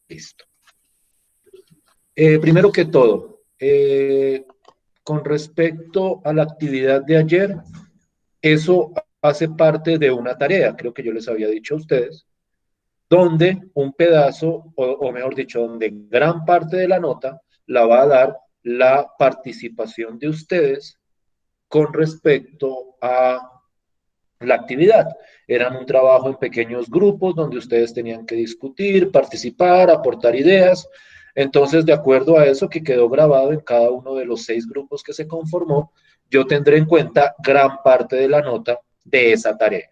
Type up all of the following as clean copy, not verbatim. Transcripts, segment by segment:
Listo. Primero que todo, con respecto a la actividad de ayer, eso hace parte de una tarea, creo que yo les había dicho a ustedes, donde un pedazo, o mejor dicho, donde gran parte de la nota la va a dar la participación de ustedes con respecto a la actividad. Eran un trabajo en pequeños grupos donde ustedes tenían que discutir, participar, aportar ideas. Entonces, de acuerdo a eso que quedó grabado en cada uno de los 6 grupos que se conformó, yo tendré en cuenta gran parte de la nota de esa tarea.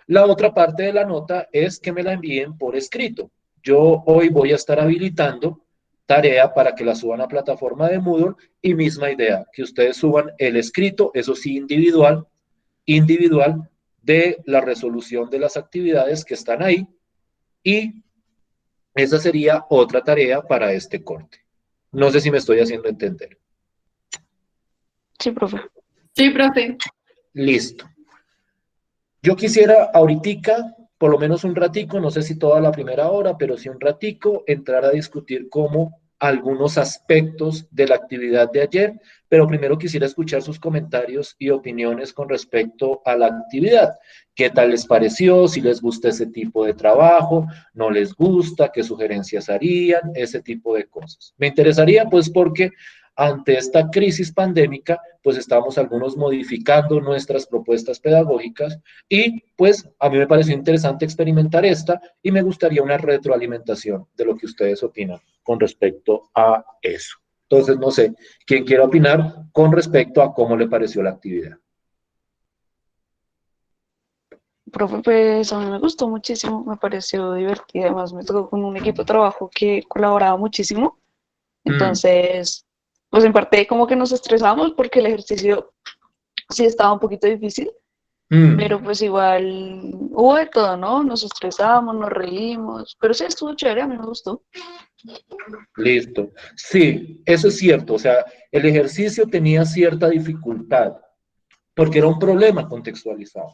La otra parte de la nota es que me la envíen por escrito. Yo hoy voy a estar habilitando tarea para que la suban a plataforma de Moodle y misma idea, que ustedes suban el escrito, eso sí, individual de la resolución de las actividades que están ahí y esa sería otra tarea para este corte. No sé si me estoy haciendo entender. Sí, profe. Sí, profe. Listo. Yo quisiera ahorita, por lo menos un ratico, no sé si toda la primera hora, pero sí un ratico, entrar a discutir como algunos aspectos de la actividad de ayer, pero primero quisiera escuchar sus comentarios y opiniones con respecto a la actividad. ¿Qué tal les pareció? Si les gusta ese tipo de trabajo, no les gusta, qué sugerencias harían, ese tipo de cosas. Me interesaría pues porque ante esta crisis pandémica, pues estamos algunos modificando nuestras propuestas pedagógicas y pues a mí me pareció interesante experimentar esta y me gustaría una retroalimentación de lo que ustedes opinan con respecto a eso. Entonces, no sé, ¿quién quiere opinar con respecto a cómo le pareció la actividad? Profe, pues a mí me gustó muchísimo, me pareció divertido, además me tocó con un equipo de trabajo que colaboraba muchísimo, Mm, entonces, pues en parte como que nos estresamos porque el ejercicio sí estaba un poquito difícil, pero mm, pues igual hubo de todo, ¿no? Nos estresamos, nos reímos, pero sí estuvo chévere, a mí me gustó. listo. Sí, eso es cierto. O sea, el ejercicio tenía cierta dificultad porque era un problema contextualizado.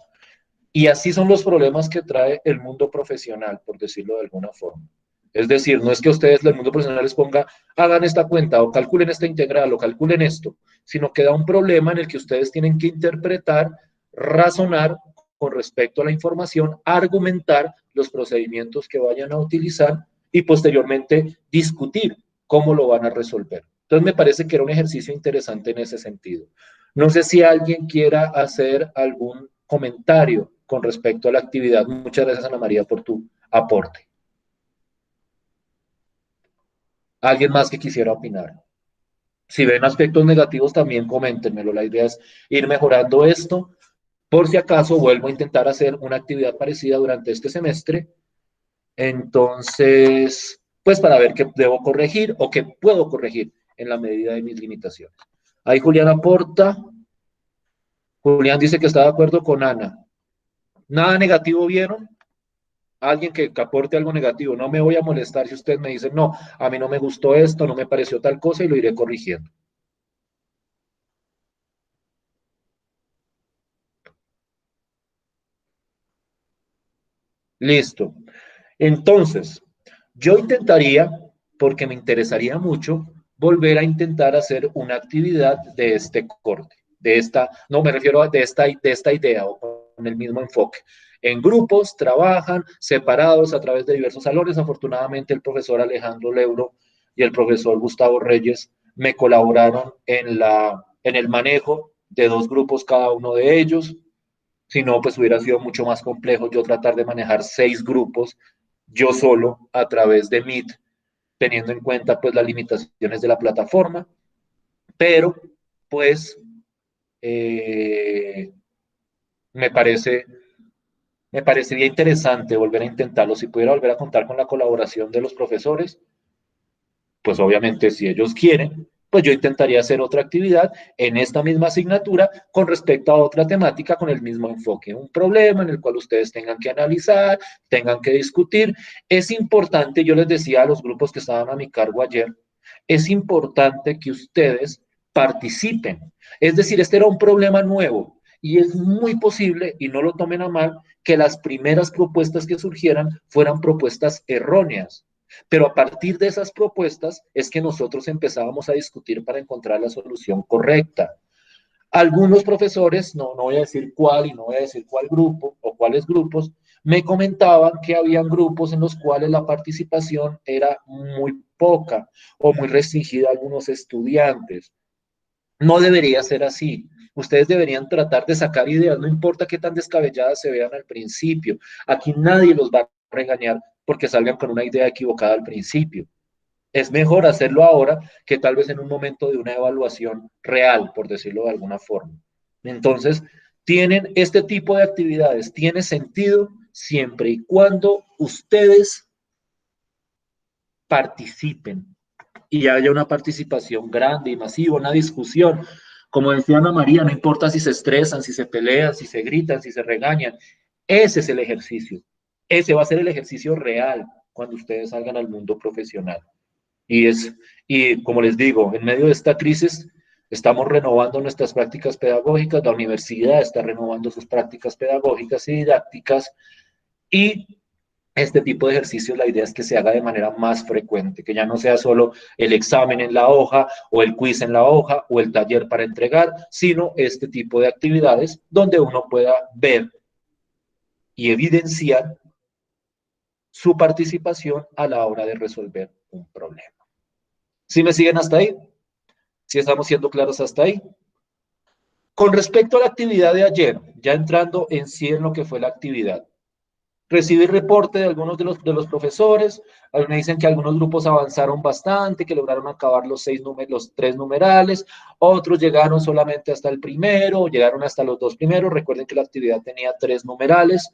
Y así son los problemas que trae el mundo profesional, por decirlo de alguna forma. Es decir, no es que ustedes, el mundo profesional, les ponga, hagan esta cuenta o calculen esta integral o calculen esto, sino que da un problema en el que ustedes tienen que interpretar, razonar con respecto a la información, argumentar los procedimientos que vayan a utilizar y posteriormente discutir cómo lo van a resolver. Entonces me parece que era un ejercicio interesante en ese sentido. No sé si alguien quiera hacer algún comentario con respecto a la actividad. Muchas gracias, Ana María, por tu aporte. ¿Alguien más que quisiera opinar? Si ven aspectos negativos, también coméntenmelo. La idea es ir mejorando esto. Por si acaso, vuelvo a intentar hacer una actividad parecida durante este semestre. Entonces, pues para ver qué debo corregir o qué puedo corregir en la medida de mis limitaciones. Ahí Julián aporta. Julián dice que está de acuerdo con Ana. ¿Nada negativo vieron? Alguien que aporte algo negativo. No me voy a molestar si usted me dice, no, a mí no me gustó esto, no me pareció tal cosa y lo iré corrigiendo. Listo. Entonces, yo intentaría, porque me interesaría mucho, volver a intentar hacer una actividad de este corte, de esta, no me refiero a de esta idea o con el mismo enfoque. En grupos, trabajan separados a través de diversos salones. Afortunadamente, el profesor Alejandro Leuro y el profesor Gustavo Reyes me colaboraron en el manejo de 2 grupos cada uno de ellos. Si no, pues hubiera sido mucho más complejo yo tratar de manejar 6 grupos yo solo a través de Meet, teniendo en cuenta pues las limitaciones de la plataforma, pero pues eh, me parece, me parecería interesante volver a intentarlo. Si pudiera volver a contar con la colaboración de los profesores, pues obviamente si ellos quieren, pues yo intentaría hacer otra actividad en esta misma asignatura con respecto a otra temática con el mismo enfoque, un problema en el cual ustedes tengan que analizar, tengan que discutir. Es importante, yo les decía a los grupos que estaban a mi cargo ayer, es importante que ustedes participen. Es decir, este era un problema nuevo y es muy posible, y no lo tomen a mal, que las primeras propuestas que surgieran fueran propuestas erróneas. Pero a partir de esas propuestas es que nosotros empezábamos a discutir para encontrar la solución correcta. Algunos profesores, no voy a decir cuál y no voy a decir cuál grupo o cuáles grupos, me comentaban que habían grupos en los cuales la participación era muy poca o muy restringida a algunos estudiantes. No debería ser así. Ustedes deberían tratar de sacar ideas, no importa qué tan descabelladas se vean al principio. Aquí nadie los va a regañar porque salgan con una idea equivocada al principio. Es mejor hacerlo ahora que tal vez en un momento de una evaluación real, por decirlo de alguna forma. Entonces, tienen este tipo de actividades, tiene sentido siempre y cuando ustedes participen y haya una participación grande y masiva, una discusión. Como decía Ana María, no importa si se estresan, si se pelean, si se gritan, si se regañan. Ese es el ejercicio. Ese va a ser el ejercicio real cuando ustedes salgan al mundo profesional. Y como les digo, en medio de esta crisis estamos renovando nuestras prácticas pedagógicas, la universidad está renovando sus prácticas pedagógicas y didácticas, y este tipo de ejercicios, la idea es que se haga de manera más frecuente, que ya no sea solo el examen en la hoja o el quiz en la hoja o el taller para entregar, sino este tipo de actividades donde uno pueda ver y evidenciar su participación a la hora de resolver un problema. ¿Sí me siguen hasta ahí? ¿Sí estamos siendo claros hasta ahí? Con respecto a la actividad de ayer, ya entrando en sí en lo que fue la actividad, recibí reporte de algunos de los profesores, me dicen que algunos grupos avanzaron bastante, que lograron acabar los 3 numerales, otros llegaron solamente hasta el primero, llegaron hasta los 2 primeros, recuerden que la actividad tenía 3 numerales.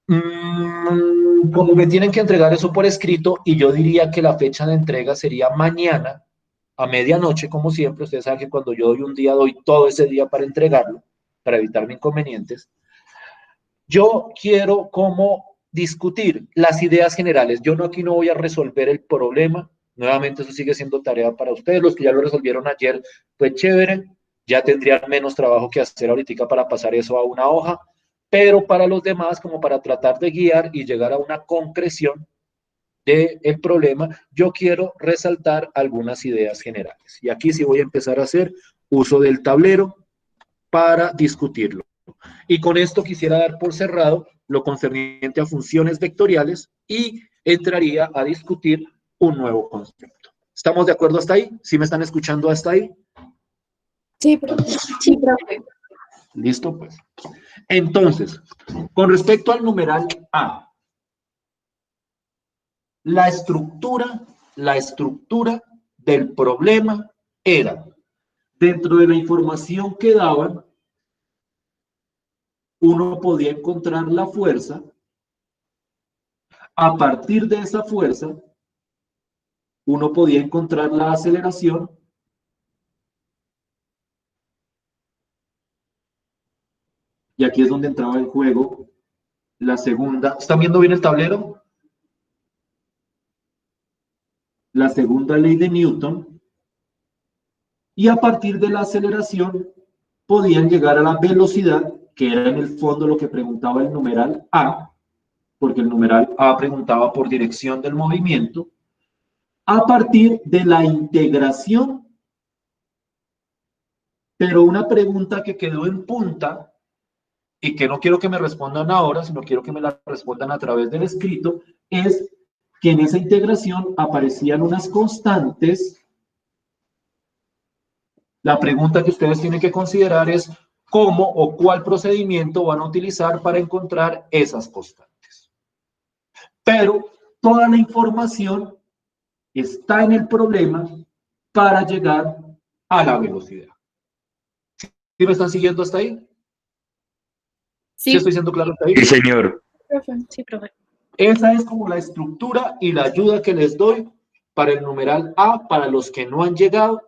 Como me tienen que entregar eso por escrito, y yo diría que la fecha de entrega sería mañana, a medianoche, como siempre. Ustedes saben que cuando yo doy un día, doy todo ese día para entregarlo, para evitarme inconvenientes. Yo quiero como discutir las ideas generales. Yo aquí no voy a resolver el problema. Nuevamente, eso sigue siendo tarea para ustedes. Los que ya lo resolvieron ayer, pues chévere. Ya tendrían menos trabajo que hacer ahorita para pasar eso a una hoja. Pero para los demás, como para tratar de guiar y llegar a una concreción del problema, yo quiero resaltar algunas ideas generales. Y aquí sí voy a empezar a hacer uso del tablero para discutirlo. Y con esto quisiera dar por cerrado lo concerniente a funciones vectoriales y entraría a discutir un nuevo concepto. ¿Estamos de acuerdo hasta ahí? ¿Sí me están escuchando hasta ahí? Sí, profe. Sí, profe. Listo, pues. Entonces, con respecto al numeral A, la estructura del problema era, dentro de la información que daban, uno podía encontrar la fuerza. A partir de esa fuerza, uno podía encontrar la aceleración. Y aquí es donde entraba en juego la segunda. ¿Están viendo bien el tablero? La segunda ley de Newton. Y a partir de la aceleración, podían llegar a la velocidad, que era en el fondo lo que preguntaba el numeral A, porque el numeral A preguntaba por dirección del movimiento, a partir de la integración. Pero una pregunta que quedó en punta y que no quiero que me respondan ahora, sino quiero que me la respondan a través del escrito, es que en esa integración aparecían unas constantes. La pregunta que ustedes tienen que considerar es cómo o cuál procedimiento van a utilizar para encontrar esas constantes. Pero toda la información está en el problema para llegar a la velocidad. ¿Sí me están siguiendo hasta ahí? ¿Sí estoy siendo claro hasta ahí? Sí, señor. Profe. Sí, profe. Esa es como la estructura y la ayuda que les doy para el numeral A, para los que no han llegado,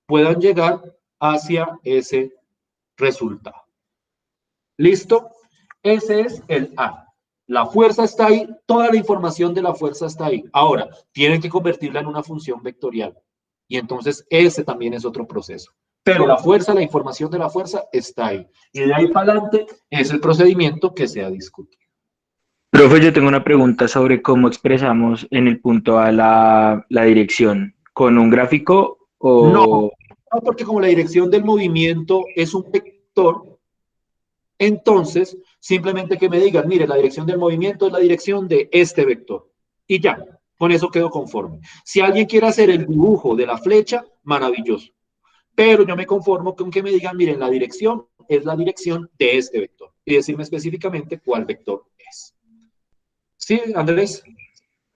puedan llegar hacia ese resultado. ¿Listo? Ese es el A. La fuerza está ahí, toda la información de la fuerza está ahí. Ahora, tienen que convertirla en una función vectorial. Y entonces ese también es otro proceso. Pero la fuerza, la información de la fuerza está ahí. Y de ahí para adelante es el procedimiento que se ha discutido. Profe, yo tengo una pregunta sobre cómo expresamos en el punto A la dirección. ¿Con un gráfico No, o...? no, porque como la dirección del movimiento es un vector, entonces simplemente que me digan, mire, la dirección del movimiento es la dirección de este vector. Y ya, con eso quedo conforme. Si alguien quiere hacer el dibujo de la flecha, maravilloso. Pero yo me conformo con que me digan, miren, la dirección es la dirección de este vector. Y decirme específicamente cuál vector es. ¿Sí, Andrés?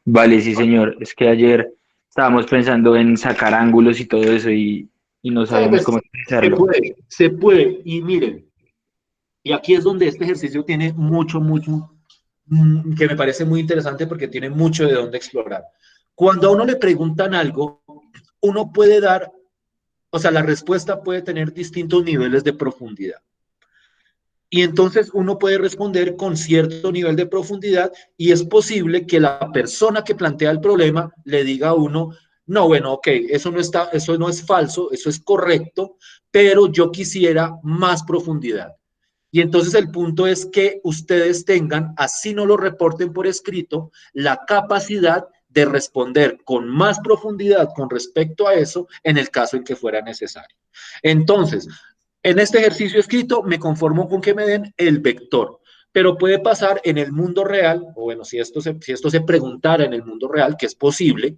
Vale, sí, señor. Es que ayer estábamos pensando en sacar ángulos y todo eso y no Sí, sabíamos pues cómo se expresarlo. puede, se puede. Y miren, y aquí es donde este ejercicio tiene mucho, que me parece muy interesante porque tiene mucho de dónde explorar. Cuando a uno le preguntan algo, uno puede dar, o sea, la respuesta puede tener distintos niveles de profundidad. Y entonces uno puede responder con cierto nivel de profundidad y es posible que la persona que plantea el problema le diga a uno, no, bueno, ok, eso no es falso, eso es correcto, pero yo quisiera más profundidad. Y entonces el punto es que ustedes tengan, así no lo reporten por escrito, la capacidad de responder con más profundidad con respecto a eso en el caso en que fuera necesario. Entonces, en este ejercicio escrito me conformo con que me den el vector, pero puede pasar en el mundo real, o bueno, si esto se preguntara en el mundo real, que es posible,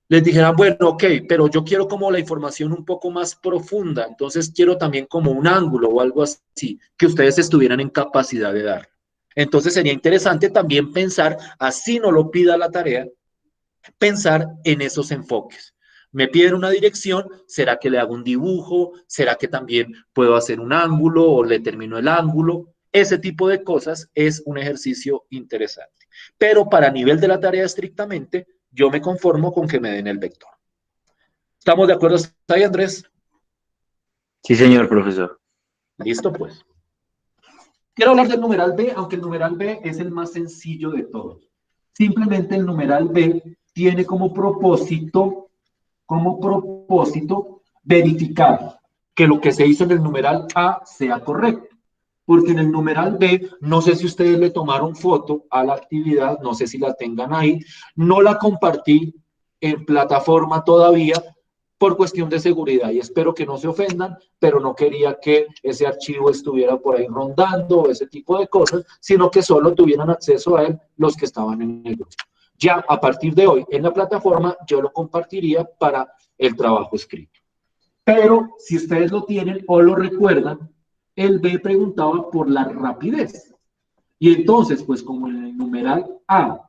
les dijeran, bueno, ok, pero yo quiero como la información un poco más profunda, entonces quiero también como un ángulo o algo así que ustedes estuvieran en capacidad de dar. Entonces sería interesante también pensar, así no lo pida la tarea, pensar en esos enfoques. Me piden una dirección, ¿será que le hago un dibujo? ¿Será que también puedo hacer un ángulo o le termino el ángulo? Ese tipo de cosas es un ejercicio interesante. Pero para nivel de la tarea estrictamente, yo me conformo con que me den el vector. ¿Estamos de acuerdo hasta ahí, Andrés? Sí, señor profesor. Listo, pues. Quiero hablar del numeral B, aunque el numeral B es el más sencillo de todos. Simplemente el numeral B tiene como propósito verificar que lo que se hizo en el numeral A sea correcto. Porque en el numeral B, no sé si ustedes le tomaron foto a la actividad, no sé si la tengan ahí, no la compartí en plataforma todavía por cuestión de seguridad y espero que no se ofendan, pero no quería que ese archivo estuviera por ahí rondando o ese tipo de cosas, sino que solo tuvieran acceso a él los que estaban en el grupo. Ya a partir de hoy en la plataforma yo lo compartiría para el trabajo escrito. Pero si ustedes lo tienen o lo recuerdan, el B preguntaba por la rapidez. Y entonces, pues como en el numeral A,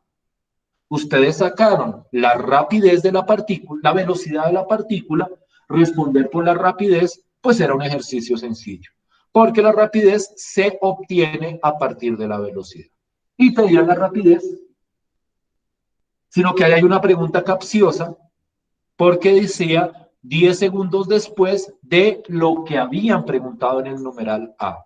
ustedes sacaron la rapidez de la partícula, la velocidad de la partícula, responder por la rapidez, pues era un ejercicio sencillo. Porque la rapidez se obtiene a partir de la velocidad. Y te dirán la rapidez, sino que ahí hay una pregunta capciosa porque decía 10 segundos después de lo que habían preguntado en el numeral A.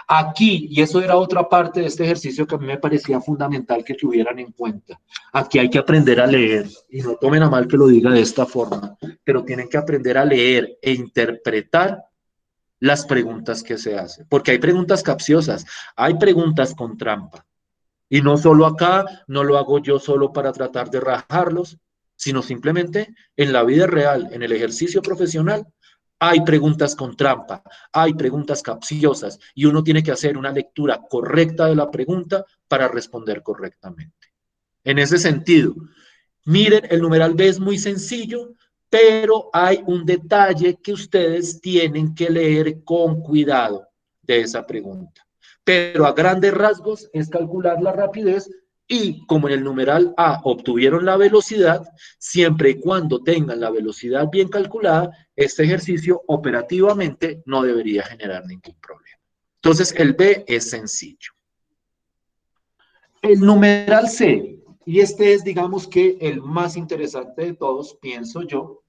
Aquí, y eso era otra parte de este ejercicio que a mí me parecía fundamental que tuvieran en cuenta, aquí hay que aprender a leer, y no tomen a mal que lo diga de esta forma, pero tienen que aprender a leer e interpretar las preguntas que se hacen, porque hay preguntas capciosas, hay preguntas con trampa. Y no solo acá, no lo hago yo solo para tratar de rajarlos, sino simplemente en la vida real, en el ejercicio profesional, hay preguntas con trampa, hay preguntas capciosas y uno tiene que hacer una lectura correcta de la pregunta para responder correctamente. En ese sentido, miren, el numeral B es muy sencillo, pero hay un detalle que ustedes tienen que leer con cuidado de esa pregunta. Pero a grandes rasgos es calcular la rapidez y como en el numeral A obtuvieron la velocidad, siempre y cuando tengan la velocidad bien calculada, este ejercicio operativamente no debería generar ningún problema. Entonces el B es sencillo. El numeral C, y este es, digamos que, el más interesante de todos, pienso yo,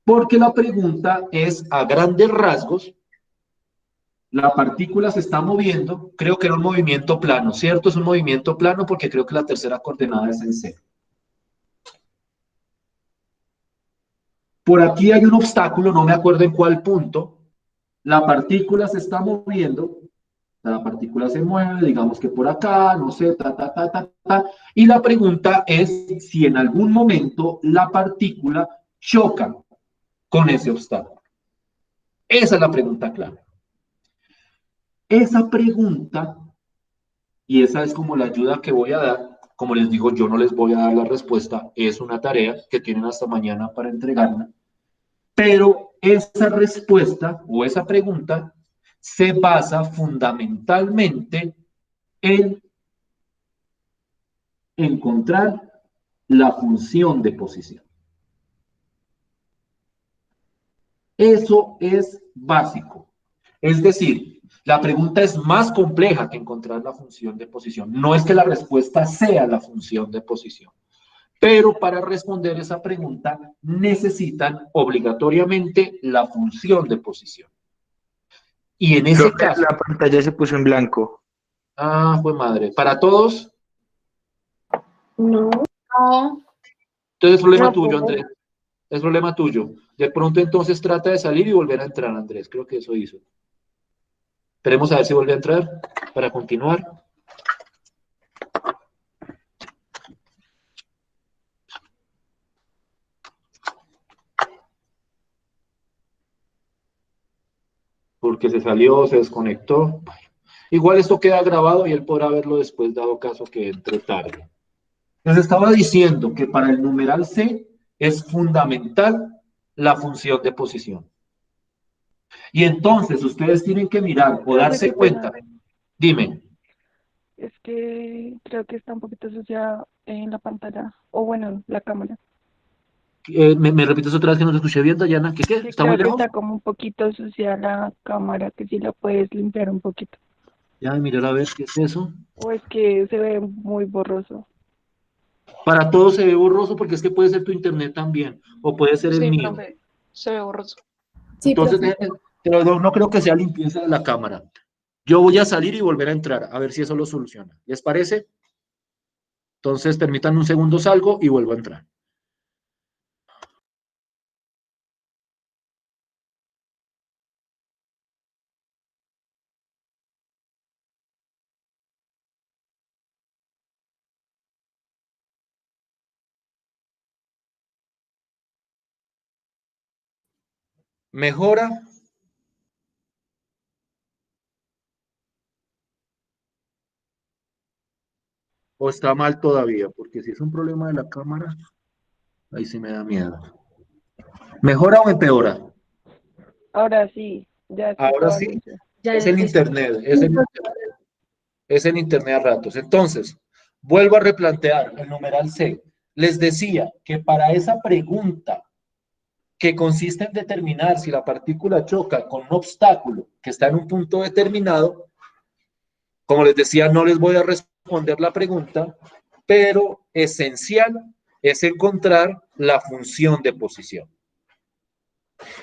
porque la pregunta es a grandes rasgos, la partícula se está moviendo, creo que era un movimiento plano, ¿cierto? Es un movimiento plano porque creo que la tercera coordenada es en cero. Por aquí hay un obstáculo, no me acuerdo en cuál punto, la partícula se está moviendo La partícula se mueve, digamos que por acá, no sé, y la pregunta es si en algún momento la partícula choca con ese obstáculo. Esa es la pregunta clave. Esa pregunta, y esa es como la ayuda que voy a dar, como les digo, yo no les voy a dar la respuesta, es una tarea que tienen hasta mañana para entregarla, pero esa respuesta o esa pregunta se basa fundamentalmente en encontrar la función de posición. Eso es básico. Es decir, la pregunta es más compleja que encontrar la función de posición. No es que la respuesta sea la función de posición, pero para responder esa pregunta necesitan obligatoriamente la función de posición. Y en ese Profe, caso, la pantalla se puso en blanco. fue madre. Para todos, No. No. entonces es problema No, tuyo, profe. Andrés. Es problema tuyo. De pronto entonces trata de salir y volver a entrar, Andrés. Creo que eso hizo. Esperemos a ver si vuelve a entrar para continuar. Porque se salió, se desconectó. Igual esto queda grabado y él podrá verlo después, dado caso que entre tarde. Les estaba diciendo que para el numeral C es fundamental la función de posición. Y entonces ustedes tienen que mirar o Profe, darse qué pena. cuenta. Dime. Es que creo que está un poquito sucia en la pantalla, o bueno, la cámara. ¿Me repites otra vez que no te escuché bien, Dayana? ¿Qué? Que ¿Está muy creo que lejos? está como un poquito sucia la cámara, que si la puedes limpiar un poquito. Ya, mirar a ver qué es eso. O es que se ve muy borroso. Para todos se ve borroso porque es que puede ser tu internet también, o puede ser el Sí, mío. profe, se ve borroso. Sí, Entonces, profe. pero no creo que sea limpieza de la cámara. Yo voy a salir y volver a entrar, a ver si eso lo soluciona. ¿Les parece? Entonces, permítanme un segundo, salgo y vuelvo a entrar. ¿Mejora? ¿O está mal todavía? Porque si es un problema de la cámara, ahí sí me da miedo. ¿Mejora o empeora? Ahora sí, ya que Ahora estaba sí, sucia. Ya es el está. internet, es el internet a ratos. Entonces, vuelvo a replantear el numeral C. Les decía que para esa pregunta que consiste en determinar si la partícula choca con un obstáculo que está en un punto determinado, como les decía, no les voy a responder la pregunta, pero esencial es encontrar la función de posición.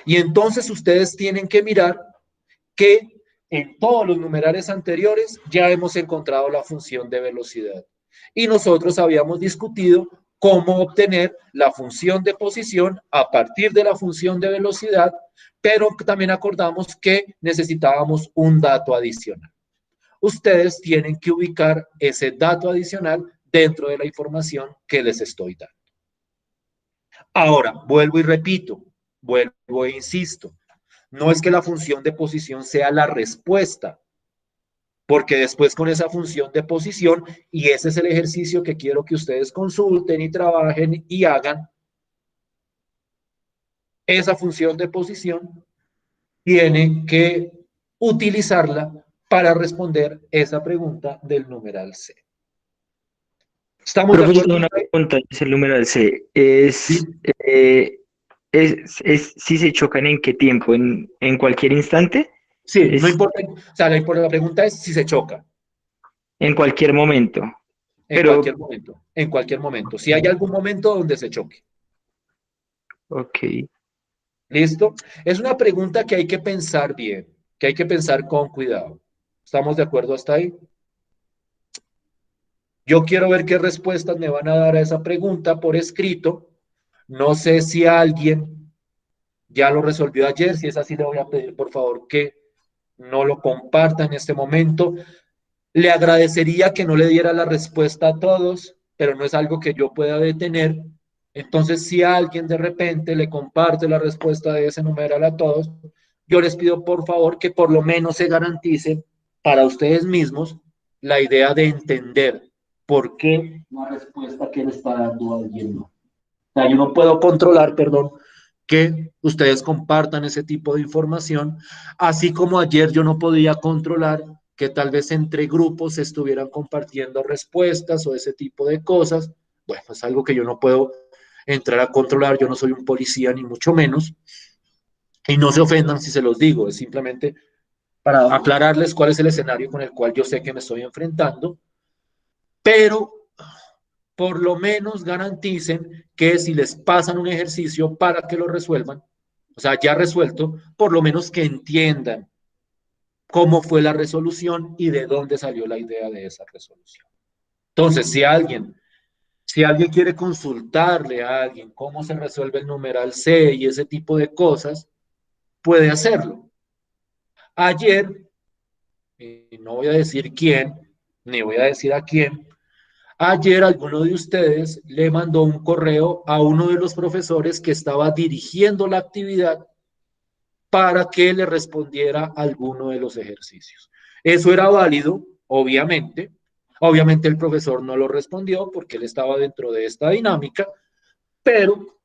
Y entonces ustedes tienen que mirar que en todos los numerales anteriores ya hemos encontrado la función de velocidad. Y nosotros habíamos discutido cómo obtener la función de posición a partir de la función de velocidad, pero también acordamos que necesitábamos un dato adicional. Ustedes tienen que ubicar ese dato adicional dentro de la información que les estoy dando. Ahora, vuelvo y repito, vuelvo e insisto, no es que la función de posición sea la respuesta, porque después con esa función de posición, y ese es el ejercicio que quiero que ustedes consulten y trabajen y hagan, esa función de posición tienen que utilizarla para responder esa pregunta del numeral C. ¿Estamos de Profesor, acuerdo? tengo una pregunta, es el número del C. Sí, Si se chocan en qué tiempo, en cualquier instante, sí, no es importa, o sea, la pregunta es si se choca, en cualquier momento. en Pero, cualquier momento, en cualquier momento. Si hay algún momento donde se choque. ok. ¿Listo? Es una pregunta que hay que pensar bien, que hay que pensar con cuidado. ¿Estamos de acuerdo hasta ahí? Yo quiero ver qué respuestas me van a dar a esa pregunta por escrito. No sé si alguien ya lo resolvió ayer. Si es así, le voy a pedir, por favor, que no lo comparta en este momento. Le agradecería que no le diera la respuesta a todos, pero no es algo que yo pueda detener. Entonces, si alguien de repente le comparte la respuesta de ese numeral a todos, yo les pido por favor que por lo menos se garanticen para ustedes mismos la idea de entender por qué la respuesta que le está dando a alguien no. O sea, yo no puedo controlar, perdón, que ustedes compartan ese tipo de información, así como ayer yo no podía controlar que tal vez entre grupos se estuvieran compartiendo respuestas o ese tipo de cosas. Bueno, es algo que yo no puedo entrar a controlar, yo no soy un policía ni mucho menos, y no se ofendan si se los digo, es simplemente para aclararles cuál es el escenario con el cual yo sé que me estoy enfrentando, pero por lo menos garanticen que si les pasan un ejercicio para que lo resuelvan, o sea, ya resuelto, por lo menos que entiendan cómo fue la resolución y de dónde salió la idea de esa resolución. Entonces, si alguien quiere consultarle a alguien cómo se resuelve el numeral C y ese tipo de cosas, puede hacerlo. Ayer, no voy a decir quién, ni voy a decir a quién, ayer alguno de ustedes le mandó un correo a uno de los profesores que estaba dirigiendo la actividad para que le respondiera a alguno de los ejercicios. Eso era válido, obviamente. Obviamente el profesor no lo respondió porque él estaba dentro de esta dinámica, pero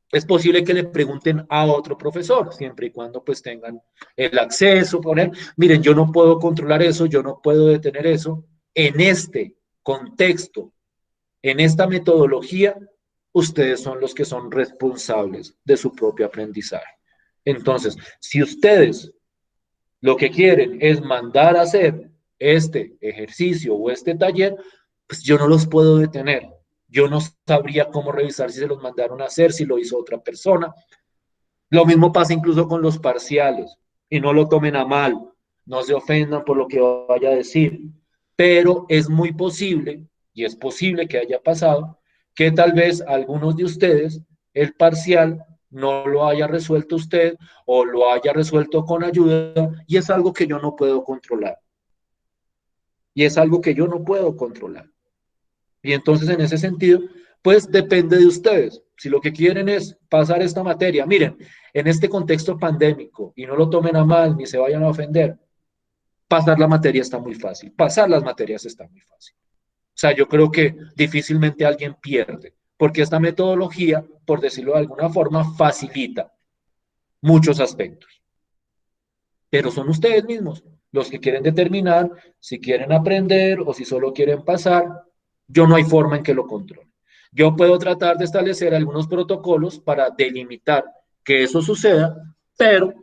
es posible que le pregunten a otro profesor, siempre y cuando pues tengan el acceso, poner, miren, yo no puedo controlar eso, yo no puedo detener eso. En este contexto, en esta metodología, ustedes son los que son responsables de su propio aprendizaje. Entonces, si ustedes lo que quieren es mandar a hacer este ejercicio o este taller, pues yo no los puedo detener. Yo no sabría cómo revisar si se los mandaron a hacer, si lo hizo otra persona. Lo mismo pasa incluso con los parciales. Y no lo tomen a mal, no se ofendan por lo que vaya a decir. Pero es muy posible, y es posible que haya pasado, que tal vez algunos de ustedes el parcial no lo haya resuelto usted o lo haya resuelto con ayuda, y es algo que yo no puedo controlar. Y es algo que yo no puedo controlar. Y entonces, en ese sentido, pues depende de ustedes. Si lo que quieren es pasar esta materia, miren, en este contexto pandémico, y no lo tomen a mal ni se vayan a ofender, pasar la materia está muy fácil. Pasar las materias está muy fácil. O sea, yo creo que difícilmente alguien pierde, porque esta metodología, por decirlo de alguna forma, facilita muchos aspectos. Pero son ustedes mismos los que quieren determinar si quieren aprender o si solo quieren pasar. Yo no hay forma en que lo controle. Yo puedo tratar de establecer algunos protocolos para delimitar que eso suceda, pero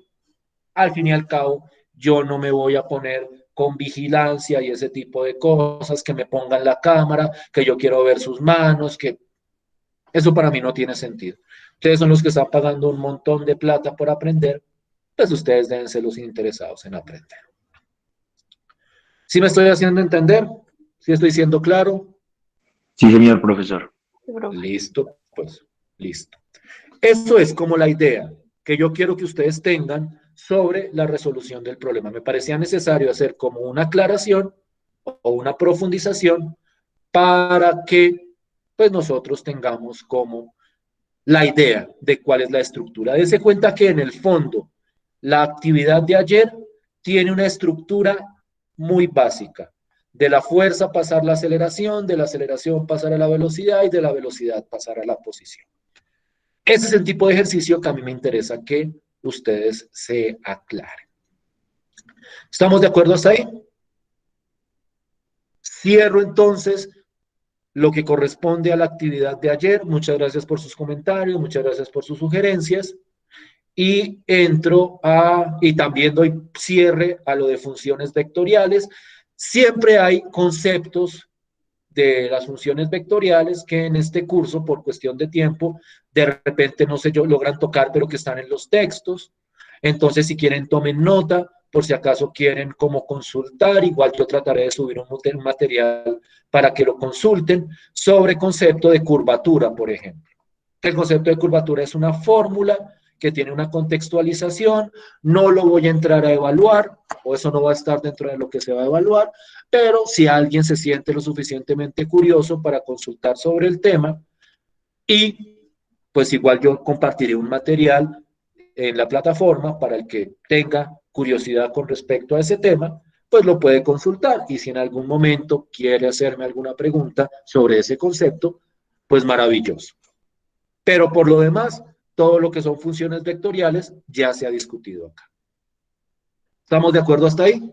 al fin y al cabo yo no me voy a poner con vigilancia y ese tipo de cosas, que me pongan la cámara, que yo quiero ver sus manos, que eso para mí no tiene sentido. Ustedes son los que están pagando un montón de plata por aprender, pues ustedes deben ser los interesados en aprender. ¿Sí me estoy haciendo entender? ¿Sí estoy siendo claro? Sí, señor profesor. Listo, pues, listo. Eso es como la idea que yo quiero que ustedes tengan sobre la resolución del problema. Me parecía necesario hacer como una aclaración o una profundización para que pues nosotros tengamos como la idea de cuál es la estructura. Dese cuenta que en el fondo la actividad de ayer tiene una estructura muy básica. De la fuerza pasar la aceleración, de la aceleración pasar a la velocidad y de la velocidad pasar a la posición. Ese es el tipo de ejercicio que a mí me interesa que ustedes se aclaren. ¿Estamos de acuerdo hasta ahí? Cierro entonces lo que corresponde a la actividad de ayer. Muchas gracias por sus comentarios, muchas gracias por sus sugerencias. Y entro y también doy cierre a lo de funciones vectoriales. Siempre hay conceptos de las funciones vectoriales que en este curso, por cuestión de tiempo, de repente no se logran tocar, pero que están en los textos. Entonces, si quieren, tomen nota, por si acaso quieren como consultar, igual yo trataré de subir un material para que lo consulten, sobre concepto de curvatura, por ejemplo. El concepto de curvatura es una fórmula que tiene una contextualización, no lo voy a entrar a evaluar, o eso no va a estar dentro de lo que se va a evaluar, pero si alguien se siente lo suficientemente curioso para consultar sobre el tema, y pues igual yo compartiré un material en la plataforma para el que tenga curiosidad con respecto a ese tema, pues lo puede consultar. Y si en algún momento quiere hacerme alguna pregunta sobre ese concepto, pues maravilloso. Pero por lo demás, todo lo que son funciones vectoriales ya se ha discutido acá. ¿Estamos de acuerdo hasta ahí?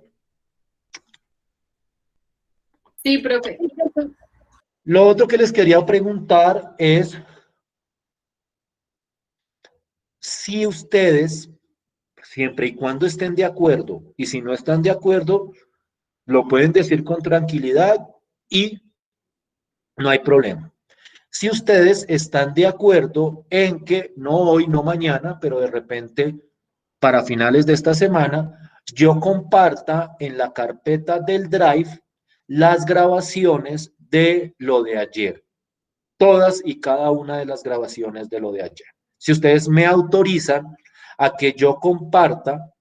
Sí, profe. Lo otro que les quería preguntar es si ustedes, siempre y cuando estén de acuerdo, y si no están de acuerdo, lo pueden decir con tranquilidad y no hay problema. Si ustedes están de acuerdo en que no hoy, no mañana, pero de repente para finales de esta semana, yo comparta en la carpeta del Drive las grabaciones de lo de ayer. Todas y cada una de las grabaciones de lo de ayer. Si ustedes me autorizan a que yo comparta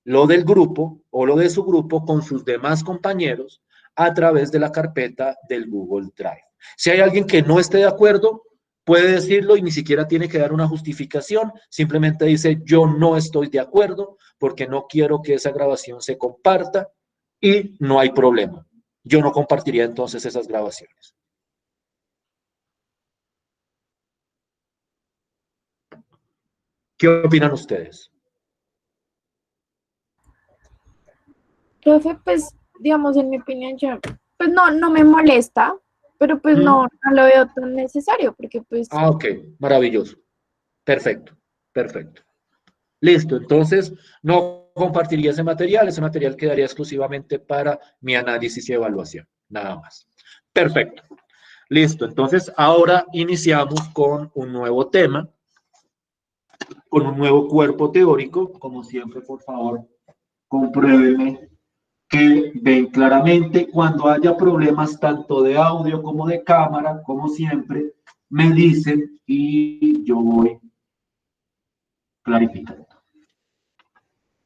lo del grupo o lo de su grupo con sus demás compañeros a través de la carpeta del Google Drive. Si hay alguien que no esté de acuerdo, puede decirlo y ni siquiera tiene que dar una justificación, simplemente dice yo no estoy de acuerdo porque no quiero que esa grabación se comparta y no hay problema. Yo no compartiría entonces esas grabaciones. ¿Qué opinan ustedes? Profe, pues, digamos, en mi opinión, yo, pues no me molesta, pero pues no lo veo tan necesario, porque pues, Ah, ok, maravilloso. Perfecto, perfecto. Listo, entonces no compartiría ese material quedaría exclusivamente para mi análisis y evaluación, nada más. Perfecto, listo, entonces ahora iniciamos con un nuevo tema, con un nuevo cuerpo teórico, como siempre, por favor, compruébenme que ven claramente cuando haya problemas tanto de audio como de cámara, como siempre, me dicen y yo voy clarificando.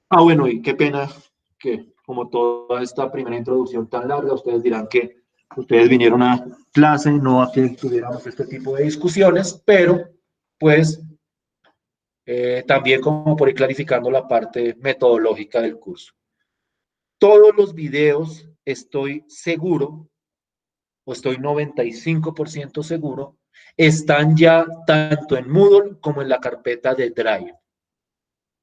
Ah, bueno, y qué pena que como toda esta primera introducción tan larga, ustedes dirán que ustedes vinieron a clase, no a que tuviéramos este tipo de discusiones, pero pues también como por ir clarificando la parte metodológica del curso. Todos los videos, estoy seguro, o estoy 95% seguro, están ya tanto en Moodle como en la carpeta de Drive.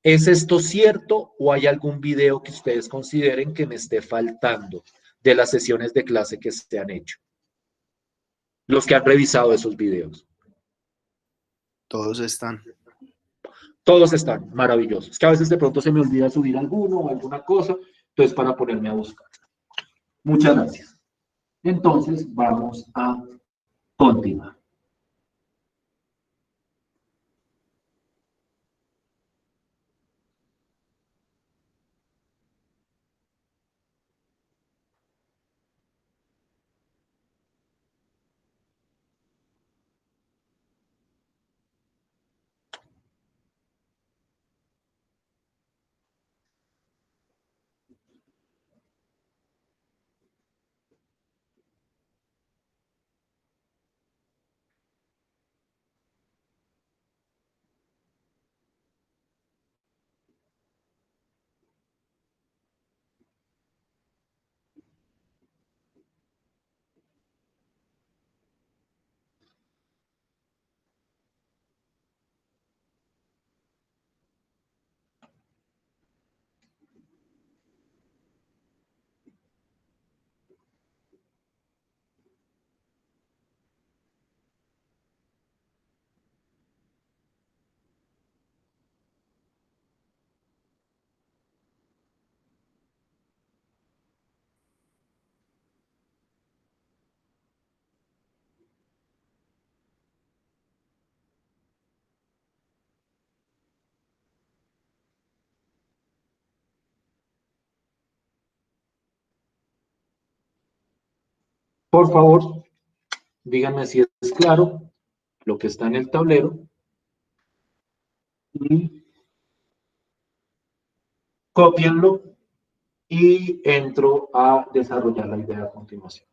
¿Es esto cierto o hay algún video que ustedes consideren que me esté faltando de las sesiones de clase que se han hecho? Los que han revisado esos videos. Todos están. Todos están maravillosos. Es que a veces de pronto se me olvida subir alguno o alguna cosa, entonces para ponerme a buscar. Muchas gracias. Entonces vamos a continuar. Por favor, díganme si es claro lo que está en el tablero. y cópienlo y entro a desarrollar la idea a continuación.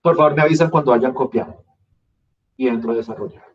Por favor, me avisan cuando hayan copiado y entro a desarrollar.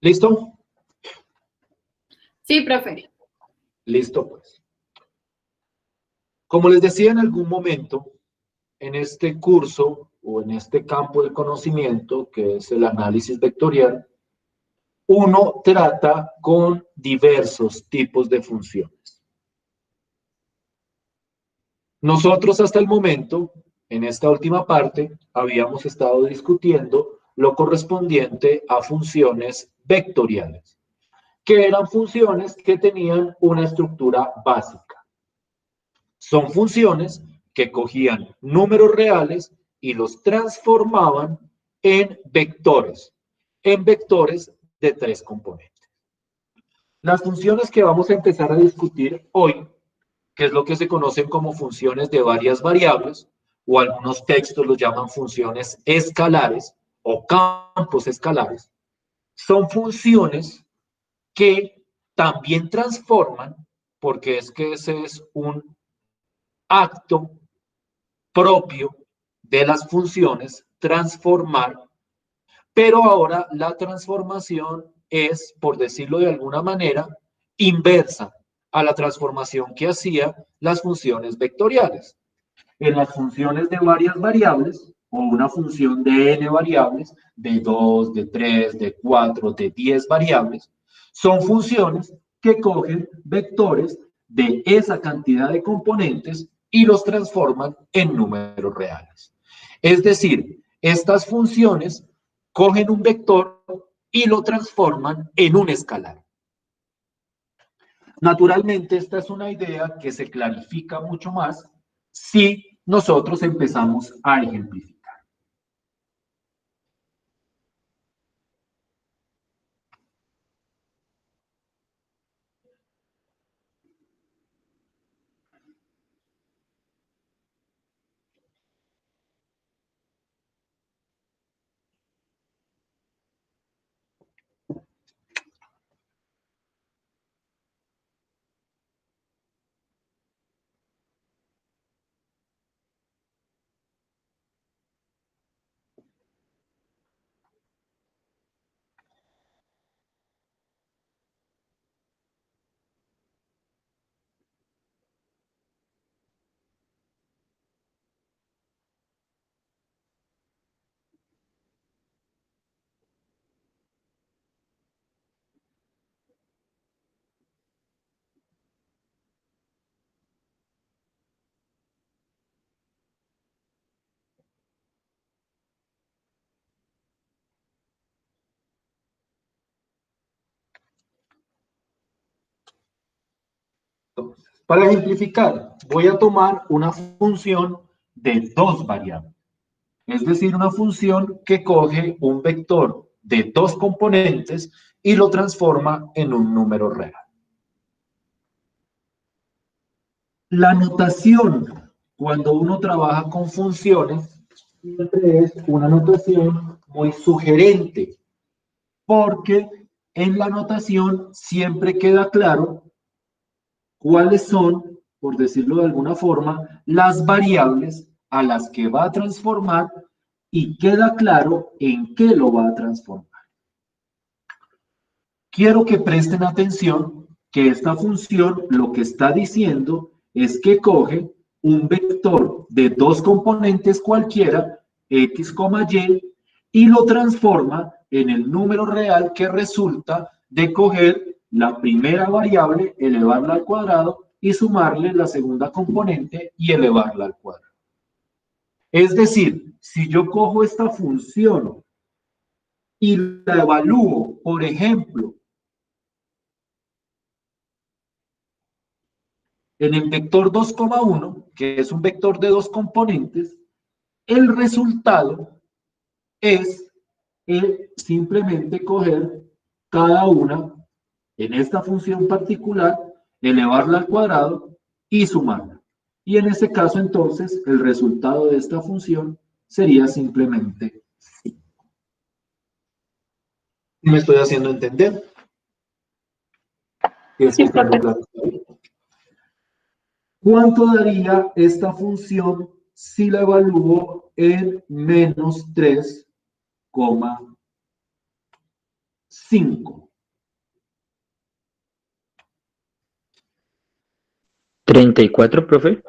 ¿Listo? Sí, profe. Listo, pues. Como les decía en algún momento, en este curso o en este campo de conocimiento, que es el análisis vectorial, uno trata con diversos tipos de funciones. Nosotros hasta el momento, en esta última parte, habíamos estado discutiendo lo correspondiente a funciones vectoriales, que eran funciones que tenían una estructura básica. Son funciones que cogían números reales y los transformaban en vectores de 3 componentes. Las funciones que vamos a empezar a discutir hoy, que es lo que se conocen como funciones de varias variables, o algunos textos los llaman funciones escalares o campos escalares, son funciones que también transforman, porque es que ese es un acto propio de las funciones, transformar, pero ahora la transformación es, por decirlo de alguna manera, inversa a la transformación que hacían las funciones vectoriales. En las funciones de varias variables, o una función de n variables, de 2, de 3, de 4, de 10 variables, son funciones que cogen vectores de esa cantidad de componentes y los transforman en números reales. Es decir, estas funciones cogen un vector y lo transforman en un escalar. Naturalmente, esta es una idea que se clarifica mucho más si nosotros empezamos a ejemplificar. Entonces, para ejemplificar, voy a tomar una función de dos variables. Es decir, una función que coge un vector de dos componentes y lo transforma en un número real. La notación, cuando uno trabaja con funciones, siempre es una notación muy sugerente, porque en la notación siempre queda claro cuáles son, por decirlo de alguna forma, las variables a las que va a transformar y queda claro en qué lo va a transformar. Quiero que presten atención que esta función lo que está diciendo es que coge un vector de dos componentes cualquiera, x, y lo transforma en el número real que resulta de coger la primera variable, elevarla al cuadrado y sumarle la segunda componente y elevarla al cuadrado. Es decir, si yo cojo esta función y la evalúo, por ejemplo, en el vector 2,1, que es un vector de dos componentes, el resultado es simplemente coger cada una, en esta función particular, elevarla al cuadrado y sumarla. Y en ese caso, entonces, el resultado de esta función sería simplemente 5. ¿Me estoy haciendo entender? Sí, profe. ¿Cuánto daría esta función si la evalúo en menos 3,5? 34, profe.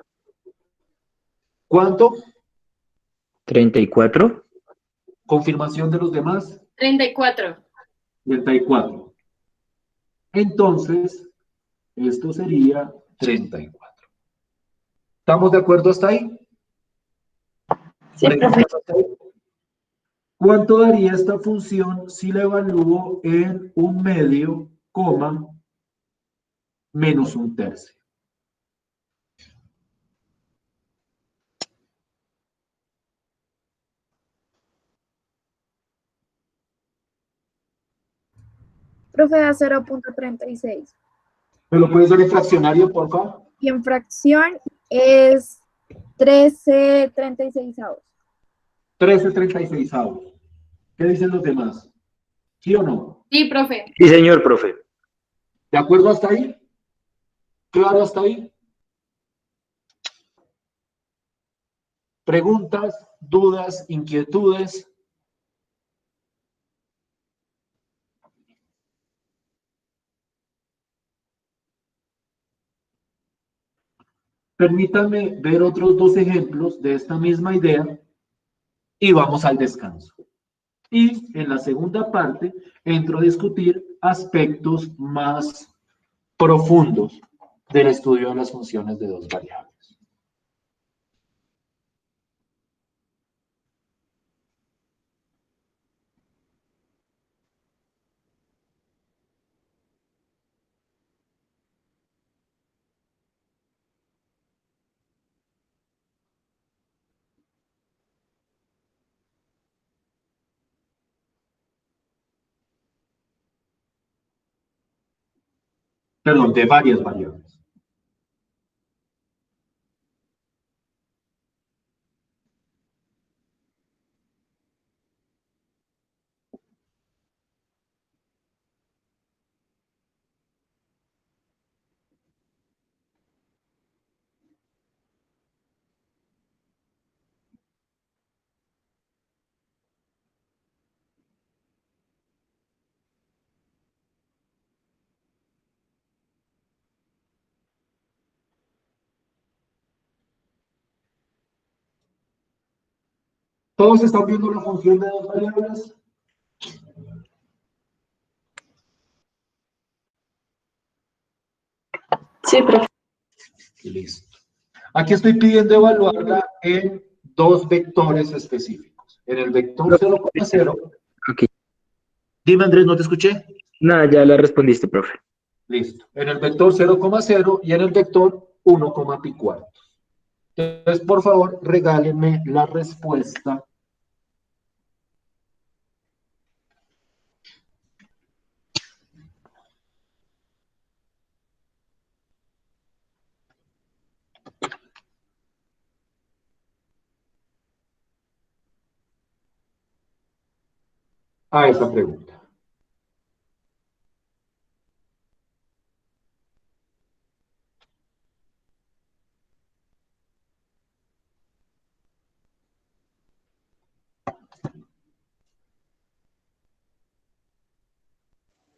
¿Cuánto? 34. Confirmación de los demás. 34. 34. Entonces, esto sería 34. ¿Estamos de acuerdo hasta ahí? Sí, profe. ¿Hasta ahí? ¿Cuánto daría esta función si la evalúo en un medio, coma, menos un tercio? Profe, da 0.36. ¿Me lo puedes dar en fraccionario, por favor? Y en fracción es 13/36. 13/36. ¿Qué dicen los demás? ¿Sí o no? Sí, profe. Sí, señor, profe. ¿De acuerdo hasta ahí? ¿Claro hasta ahí? ¿Preguntas, dudas, inquietudes? Permítanme ver otros dos ejemplos de esta misma idea y vamos al descanso. Y en la segunda parte entro a discutir aspectos más profundos del estudio de las funciones de dos variables. Perdón, de varias variables. ¿Todos están viendo la función de dos variables? Sí, profe. Listo. Aquí estoy pidiendo evaluarla en dos vectores específicos. En el vector 0,0. Ok. Dime, Andrés, ¿no te escuché? Nada, ya la respondiste, profe. Listo. En el vector 0,0 y en el vector 1, pi cuartos. Entonces, por favor, regálenme la respuesta a esa pregunta.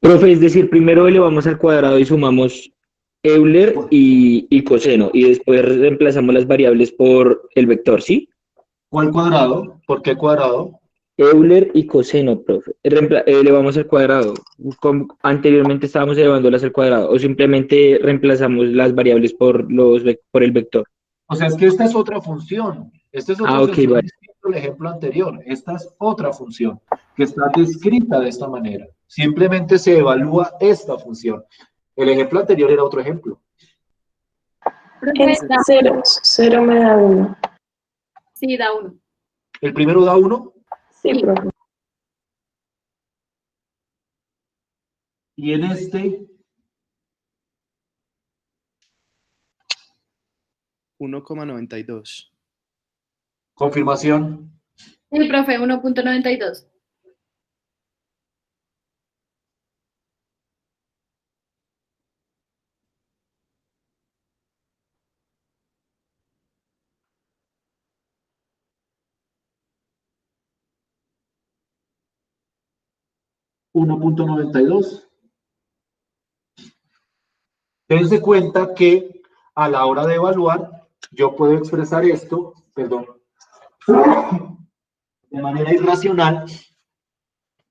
Profe, es decir, primero elevamos al cuadrado y sumamos Euler y coseno, y después reemplazamos las variables por el vector, ¿sí? ¿Cuál cuadrado? ¿Por qué cuadrado? Euler y coseno, profe. Elevamos al cuadrado. Como anteriormente estábamos elevándolas al cuadrado, o simplemente reemplazamos las variables por el vector. O sea, es que esta es otra función. Esta es otra Ah, ok, función vale. distinta al ejemplo anterior. Esta es otra función que está descrita de esta manera. Simplemente se evalúa esta función. El ejemplo anterior era otro ejemplo. En cero, cero me da uno. Sí, da uno. El primero da 1 Sí, profe. y en este 1,92. confirmación. Sí, profe, 1,92. Uno punto 92. Dense cuenta que a la hora de evaluar, yo puedo expresar esto, perdón, de manera irracional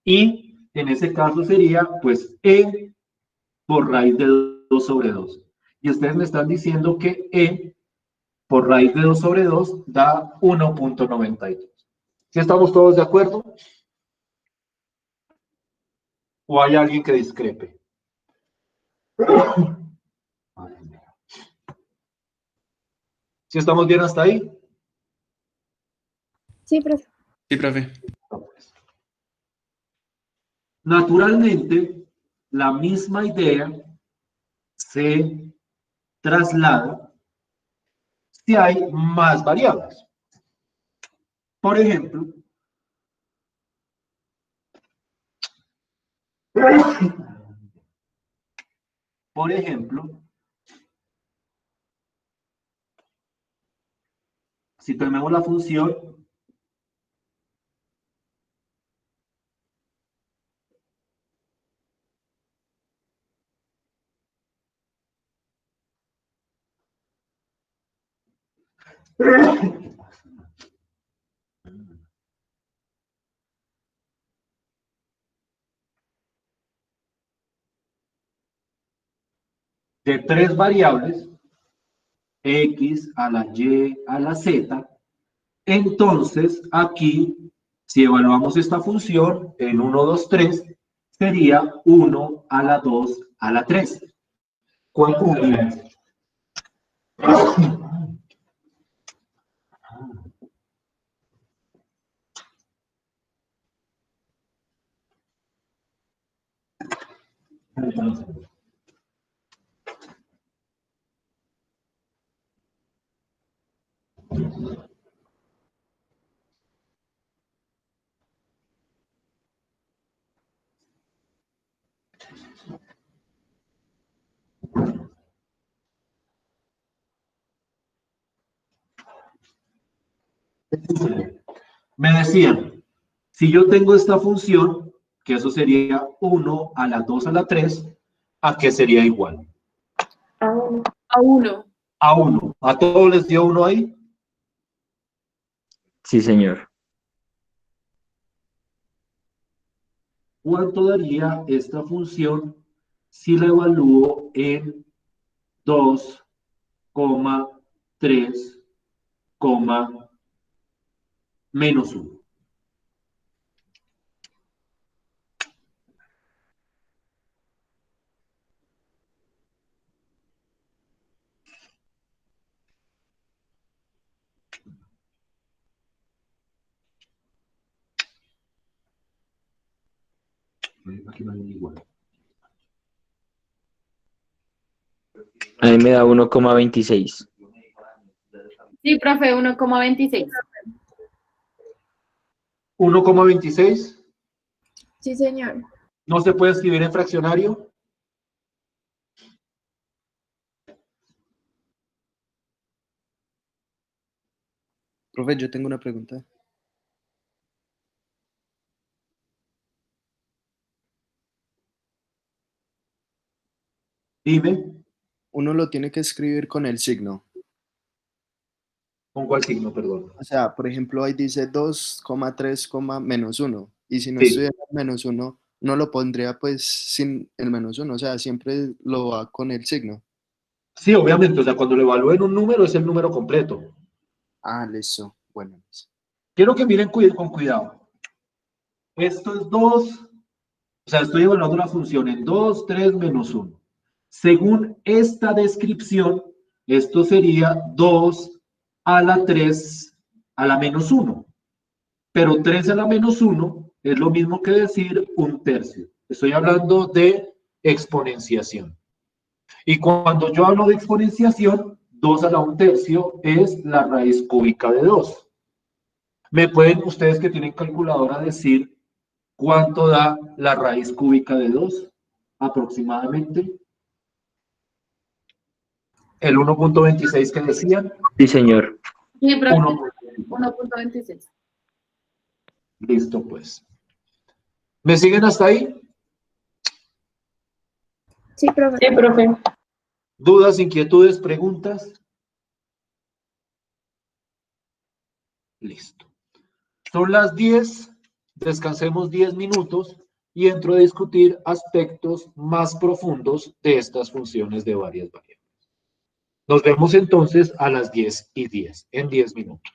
y en ese caso sería pues e por raíz de 2 sobre 2. Y ustedes me están diciendo que e por raíz de 2 sobre 2 da 1,92. ¿Sí estamos todos de acuerdo? ¿O hay alguien que discrepe? ¿Sí estamos bien hasta ahí? Sí, profe. Sí, profe. Naturalmente, la misma idea se traslada si hay más variables. Por ejemplo, por ejemplo, si tenemos la función de tres variables, x a la y a la z, entonces aquí, si evaluamos esta función en 1, 2, 3, sería 1 a la 2 a la 3. ¿Cuánto sería? Me decían, si yo tengo esta función, que eso sería 1 a la 2 a la 3, ¿a qué sería igual? A uno. A 1. ¿A todos les dio 1 ahí? Sí, señor. ¿Cuánto daría esta función si la evalúo en 2, 3, menos 1? Aquí no hay un igual. A mí me da 1,26. Sí, profe, 1,26. 1,26. Sí, señor. ¿No se puede escribir en fraccionario? Profe, yo tengo una pregunta. Dime, Uno lo tiene que escribir con el signo. ¿con cuál signo, perdón? O sea, por ejemplo, ahí dice 2,3, menos 1. Y si no Sí. estuviera el menos 1, no lo pondría pues sin el menos 1. O sea, siempre lo va con el signo. Sí, obviamente, o sea, cuando le evalúen un número es el número completo. Ah, listo. Bueno. Quiero que miren con cuidado. Esto es 2, o sea, estoy evaluando la función en 2, 3, menos 1. Según esta descripción, esto sería 2 a la 3 a la menos 1. Pero 3 a la menos 1 es lo mismo que decir un tercio. Estoy hablando de exponenciación. Y cuando yo hablo de exponenciación, 2 a la 1/3 es la raíz cúbica de 2. ¿Me pueden ustedes que tienen calculadora decir cuánto da la raíz cúbica de 2 aproximadamente? El 1,26 que decían. Sí, señor. Sí, profe, 1,26. 1,26. Listo, pues. ¿Me siguen hasta ahí? Sí, profe. Sí, profe. ¿Dudas, inquietudes, preguntas? Listo. Son las 10, descansemos 10 minutos y entro a discutir aspectos más profundos de estas funciones de varias variables. Nos vemos entonces a las 10:10, en 10 minutos.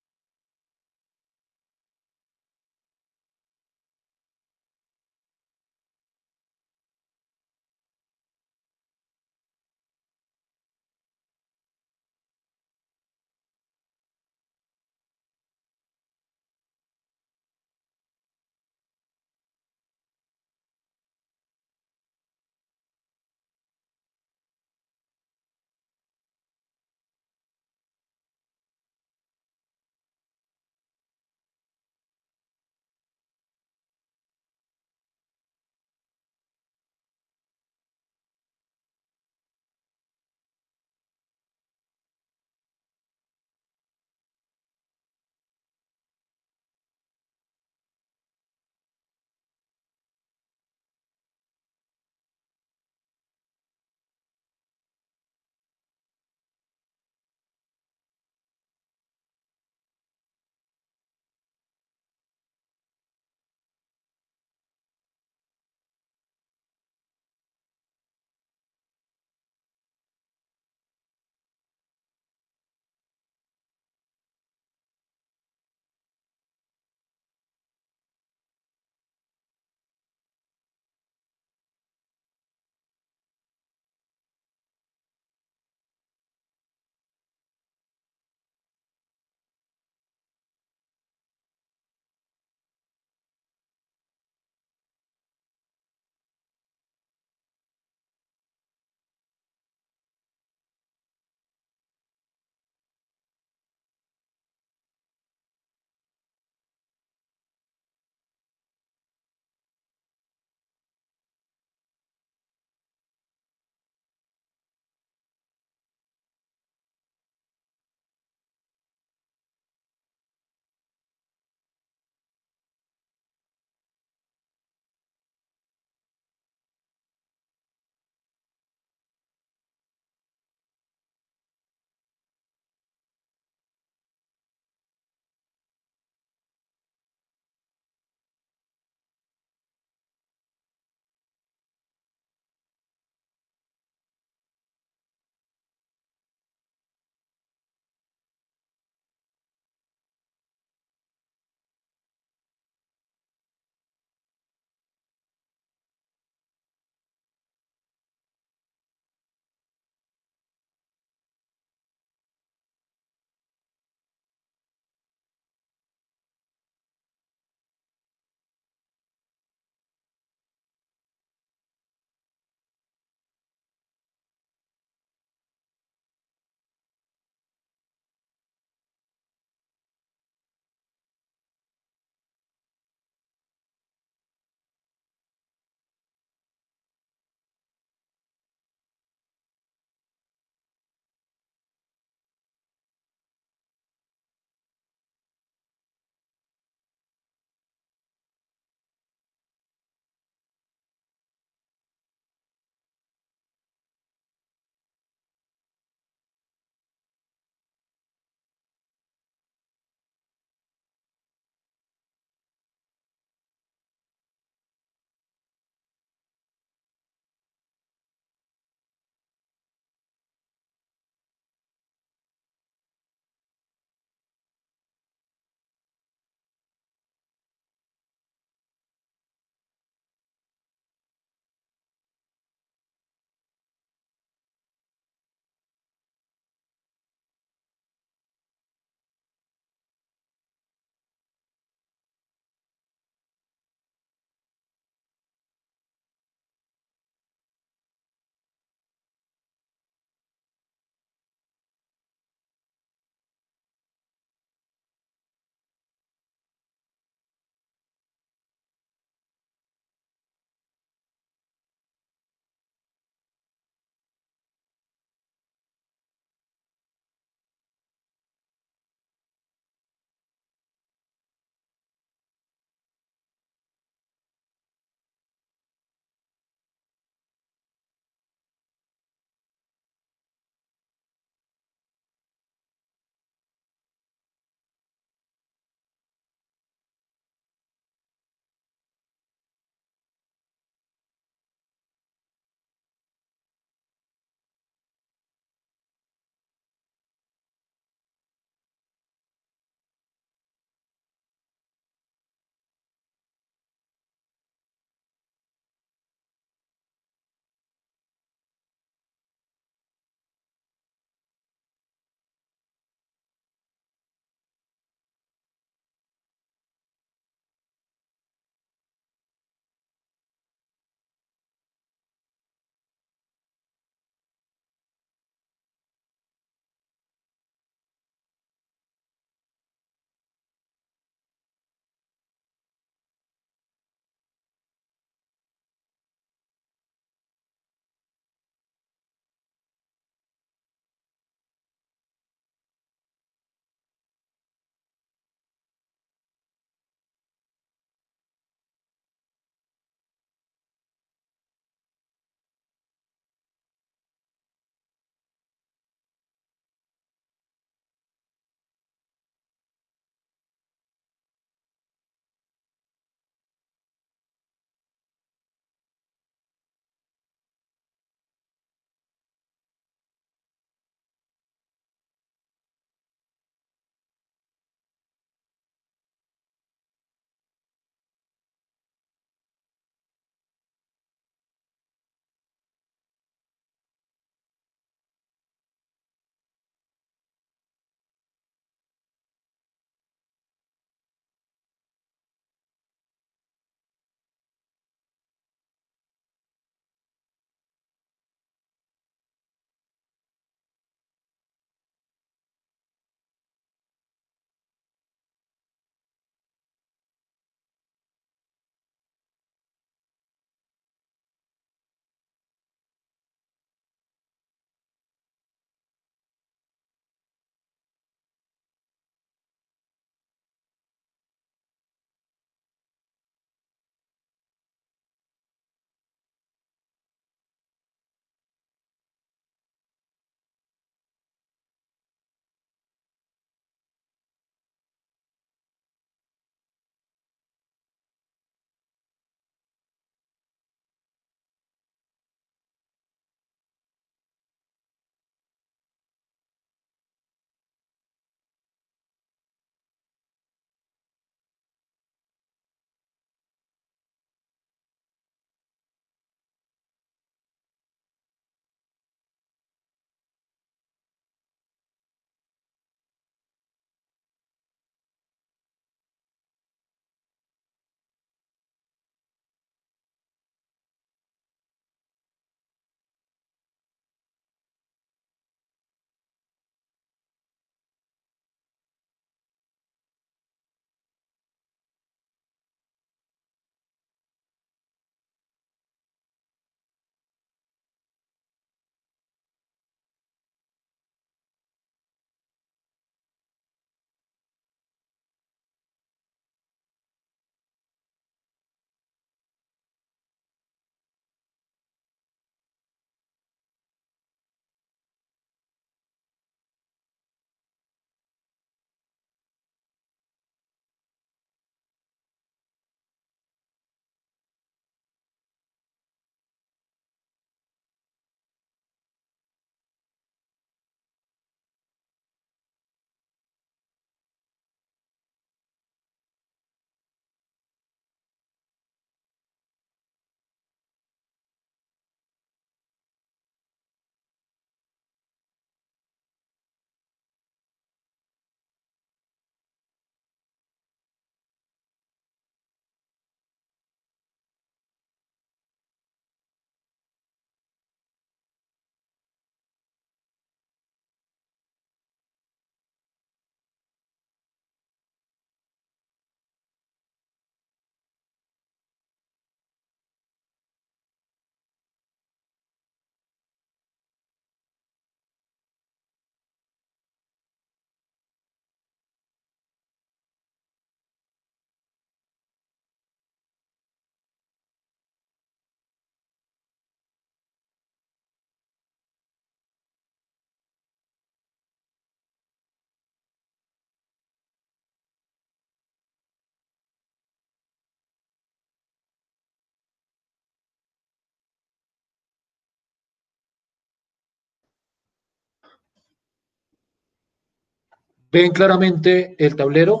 ¿Ven claramente el tablero?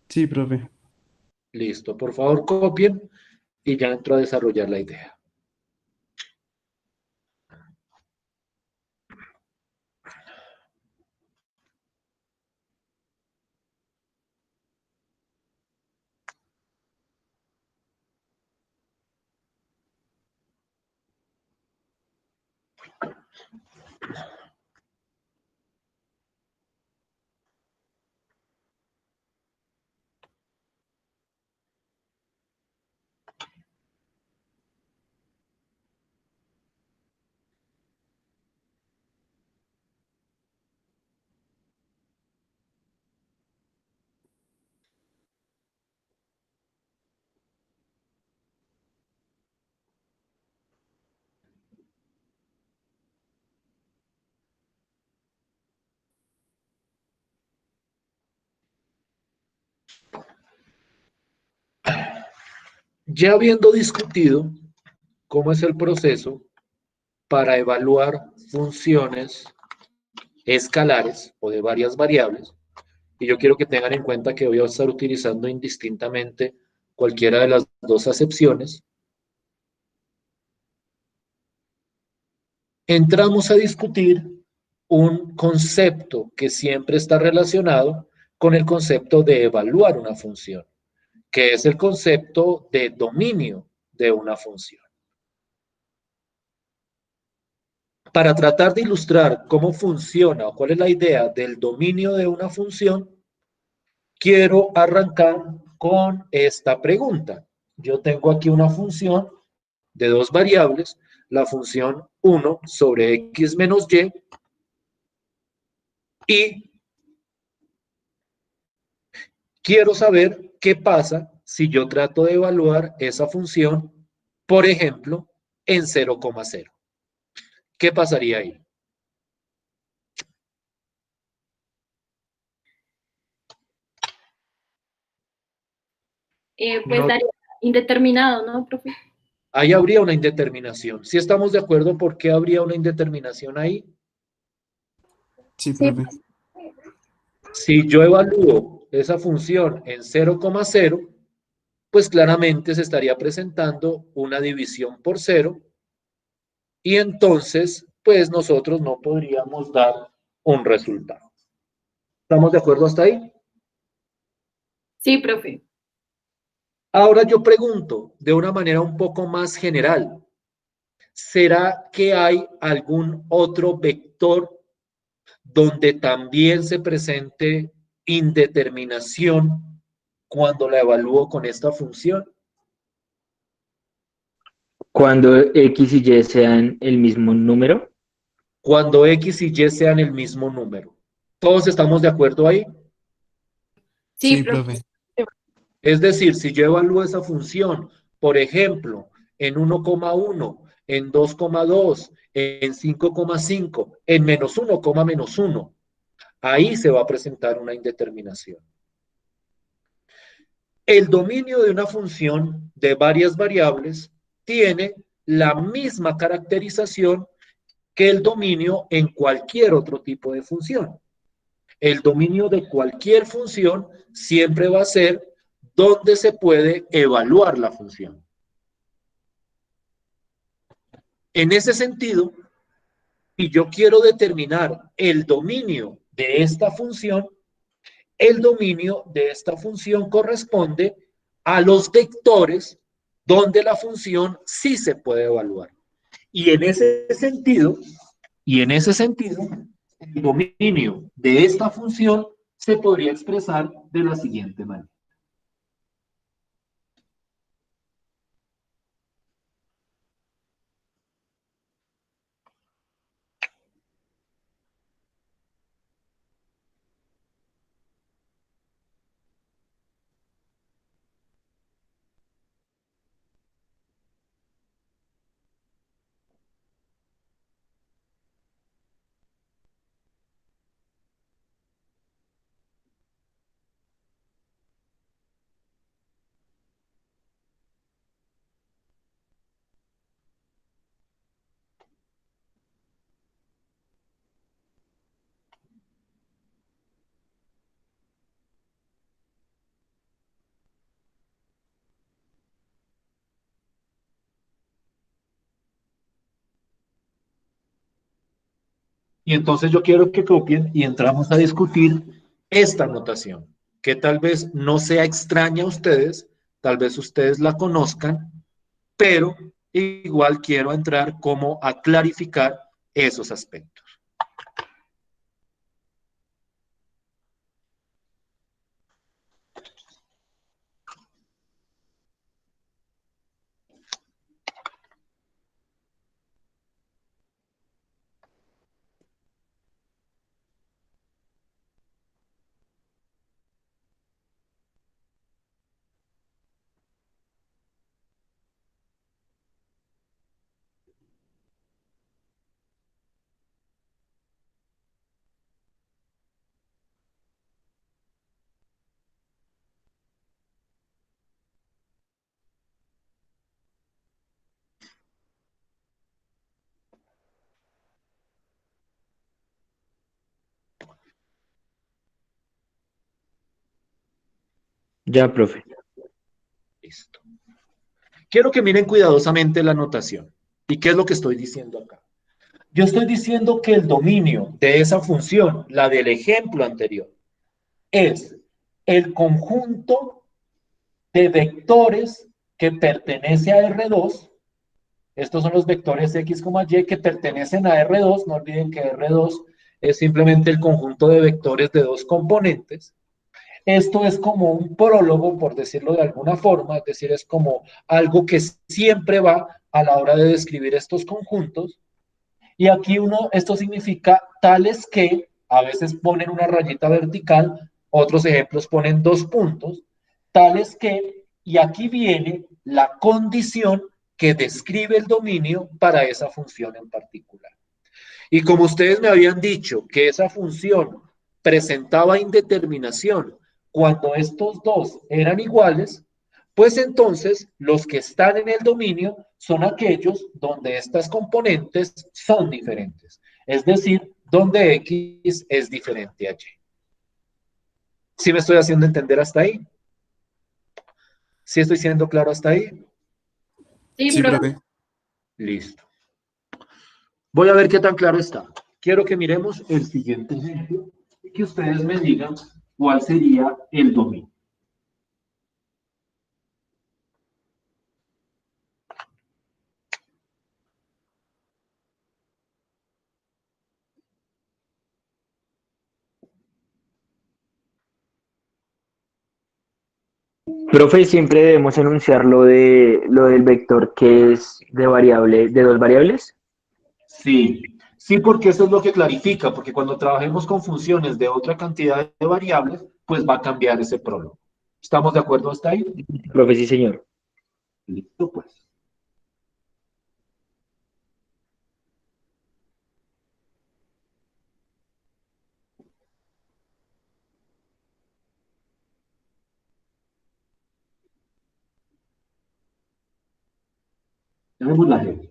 Sí, profe. Listo, por favor copien y ya entro a desarrollar la idea. Ya habiendo discutido cómo es el proceso para evaluar funciones escalares o de varias variables, y yo quiero que tengan en cuenta que voy a estar utilizando indistintamente cualquiera de las dos acepciones, entramos a discutir un concepto que siempre está relacionado con el concepto de evaluar una función, que es el concepto de dominio de una función. Para tratar de ilustrar cómo funciona o cuál es la idea del dominio de una función, quiero arrancar con esta pregunta. Yo tengo aquí una función de dos variables, la función 1 sobre x menos y quiero saber qué pasa si yo trato de evaluar esa función, por ejemplo, en 0,0. ¿Qué pasaría ahí? Pues No, daría indeterminado, ¿no, profe? ahí habría una indeterminación. Si estamos de acuerdo, ¿por qué habría una indeterminación ahí? Sí, Sí, profe. Si yo evalúo esa función en 0,0, pues claramente se estaría presentando una división por cero y entonces, pues nosotros no podríamos dar un resultado. ¿Estamos de acuerdo hasta ahí? Sí, profe. Ahora yo pregunto de una manera un poco más general, ¿será que hay algún otro vector donde también se presente indeterminación cuando la evalúo con esta función? Cuando X y Y sean el mismo número. Cuando X y Y sean el mismo número. ¿Todos estamos de acuerdo ahí? Sí, Sí, profe. profe. Es decir, si yo evalúo esa función, por ejemplo, en 1,1, en 2,2, en 5,5, en -1, ahí se va a presentar una indeterminación. El dominio de una función de varias variables tiene la misma caracterización que el dominio en cualquier otro tipo de función. El dominio de cualquier función siempre va a ser donde se puede evaluar la función. En ese sentido, si yo quiero determinar el dominio de esta función, el dominio de esta función corresponde a los vectores donde la función sí se puede evaluar. Y en ese sentido, el dominio de esta función se podría expresar de la siguiente manera. Y entonces yo quiero que copien y entramos a discutir esta notación, que tal vez no sea extraña a ustedes, tal vez ustedes la conozcan, pero igual quiero entrar como a clarificar esos aspectos. Ya, profe. Listo. Quiero que miren cuidadosamente la notación. ¿Y qué es lo que estoy diciendo acá? Yo estoy diciendo que el dominio de esa función, la del ejemplo anterior, es el conjunto de vectores que pertenece a R2. Estos son los vectores X, Y que pertenecen a R2. No olviden que R2 es simplemente el conjunto de vectores de dos componentes. Esto es como un prólogo, por decirlo de alguna forma, es decir, es como algo que siempre va a la hora de describir estos conjuntos. Y aquí esto significa tales que, a veces ponen una rayita vertical, otros ejemplos ponen dos puntos, tales que, y aquí viene la condición que describe el dominio para esa función en particular. Y como ustedes me habían dicho que esa función presentaba indeterminación cuando estos dos eran iguales, pues entonces los que están en el dominio son aquellos donde estas componentes son diferentes, es decir, donde X es diferente a Y. ¿Sí me estoy haciendo entender hasta ahí? ¿Sí estoy siendo claro hasta ahí? Sí, Sí, profe. profe. Listo. Voy a ver qué tan claro está. Quiero que miremos el siguiente ejemplo y que ustedes me digan cuál sería el dominio. Profe, siempre debemos enunciar lo del vector que es de variable, de dos variables. Sí, sí, porque eso es lo que clarifica, porque cuando trabajemos con funciones de otra cantidad de variables, pues va a cambiar ese prólogo. ¿Estamos de acuerdo hasta ahí? Profe, sí, señor. Listo, pues. Tenemos la G.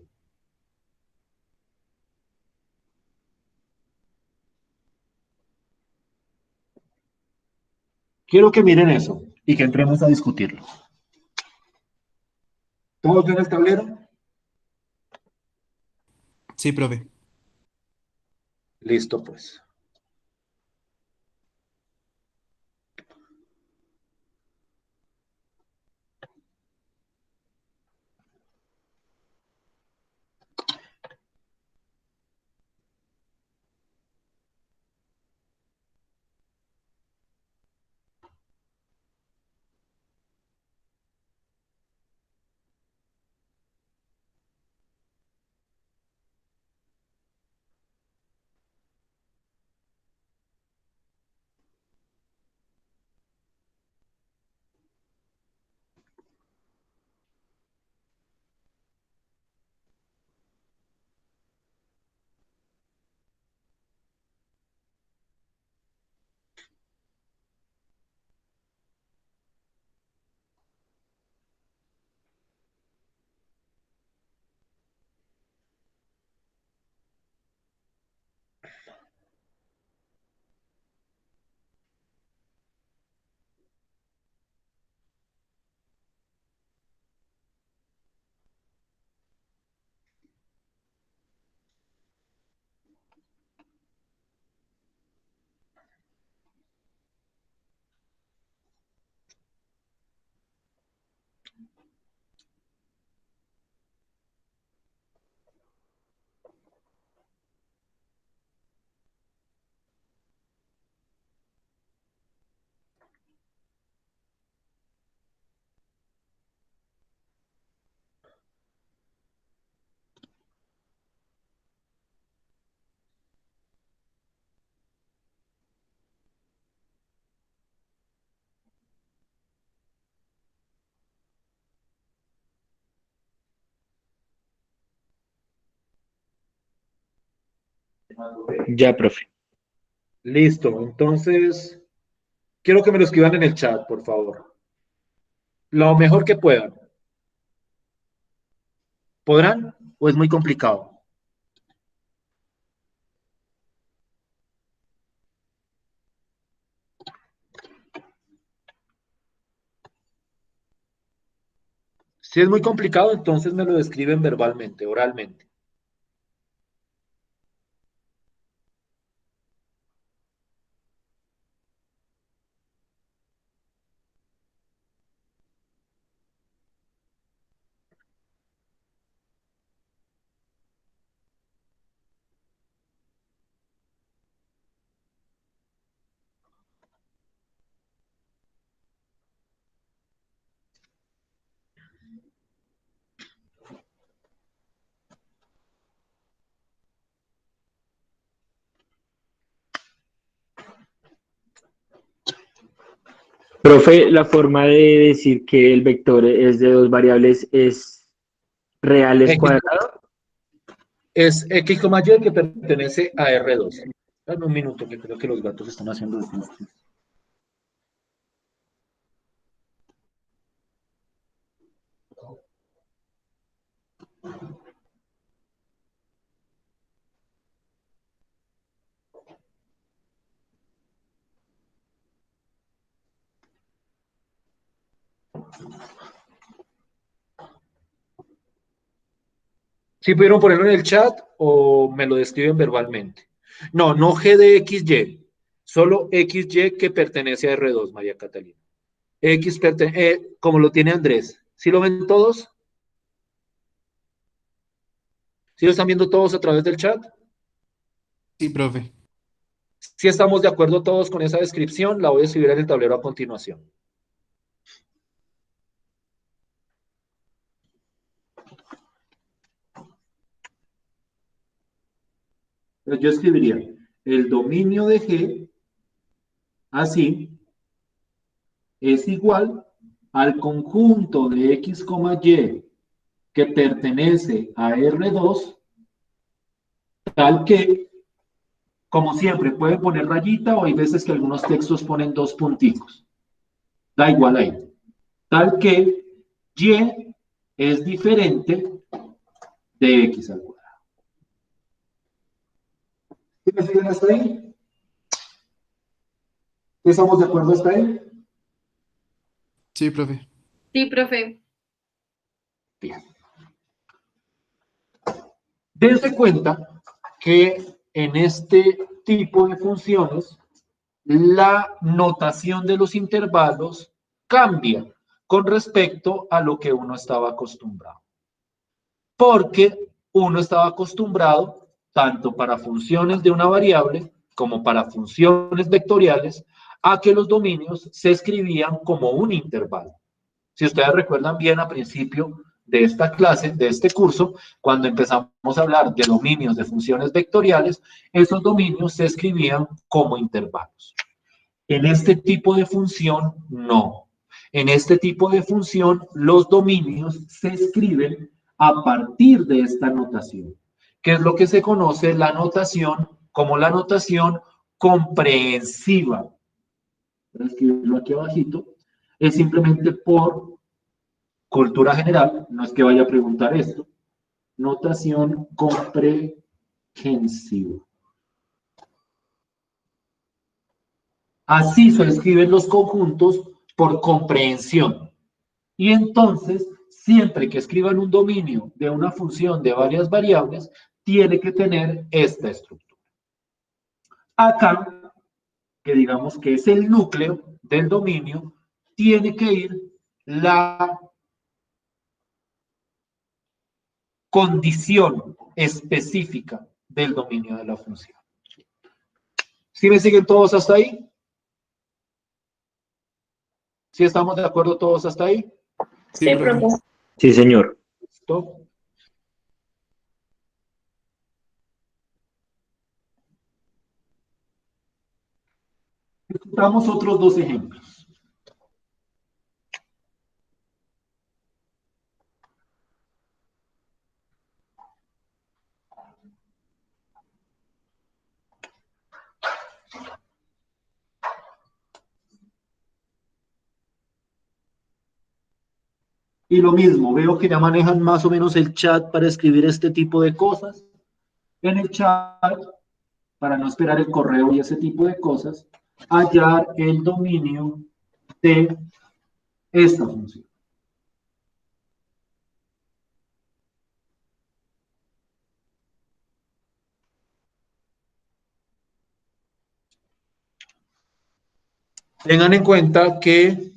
Quiero que miren eso y que entremos a discutirlo. ¿Todos ven el tablero? Sí, profe. Listo, pues. Ya, profe. Listo, entonces quiero que me lo escriban en el chat, por favor. Lo mejor que puedan. ¿Podrán o es muy complicado? Si es muy complicado, entonces me lo describen verbalmente, oralmente. Profe, la forma de decir que el vector es de dos variables es reales X cuadrado. es X, Y que pertenece a R2. Dame un minuto, que creo que los gatos están haciendo esto. ¿Sí pudieron ponerlo en el chat o me lo describen verbalmente? No, no G de XY, solo XY que pertenece a R2, María Catalina. Como lo tiene Andrés. ¿Sí lo ven todos? ¿Sí lo están viendo todos a través del chat? Sí, profe. Si estamos de acuerdo todos con esa descripción, la voy a escribir en el tablero a continuación. Entonces yo escribiría el dominio de G, así, es igual al conjunto de X, Y que pertenece a R2, tal que, como siempre, pueden poner rayita o hay veces que algunos textos ponen dos punticos. Da igual ahí. Tal que Y es diferente de X al cuadrado. ¿Sí me siguen hasta ahí? ¿Estamos de acuerdo hasta ahí? Sí, profe. Sí, profe. Bien. Dense cuenta que en este tipo de funciones la notación de los intervalos cambia con respecto a lo que uno estaba acostumbrado. Porque uno estaba acostumbrado, tanto para funciones de una variable como para funciones vectoriales, a que los dominios se escribían como un intervalo. Si ustedes recuerdan bien, a principio de esta clase, de este curso, cuando empezamos a hablar de dominios de funciones vectoriales, esos dominios se escribían como intervalos. En este tipo de función, no. En este tipo de función, los dominios se escriben a partir de esta notación, que es lo que se conoce la notación como la notación comprensiva. Voy a escribirlo aquí abajito. Es simplemente por cultura general, no es que vaya a preguntar esto. Notación comprehensiva. Así se escriben los conjuntos por comprensión. Y entonces, siempre que escriban un dominio de una función de varias variables, tiene que tener esta estructura. Acá, que digamos que es el núcleo del dominio, tiene que ir la condición específica del dominio de la función. ¿Sí me siguen todos hasta ahí? ¿Sí estamos de acuerdo todos hasta ahí? Sí, Sí, profe. profe. Sí, señor. ¿Listo? Discutamos otros dos ejemplos. Y lo mismo, veo que ya manejan más o menos el chat para escribir este tipo de cosas. En el chat, para no esperar el correo y ese tipo de cosas, hallar el dominio de esta función. Tengan en cuenta que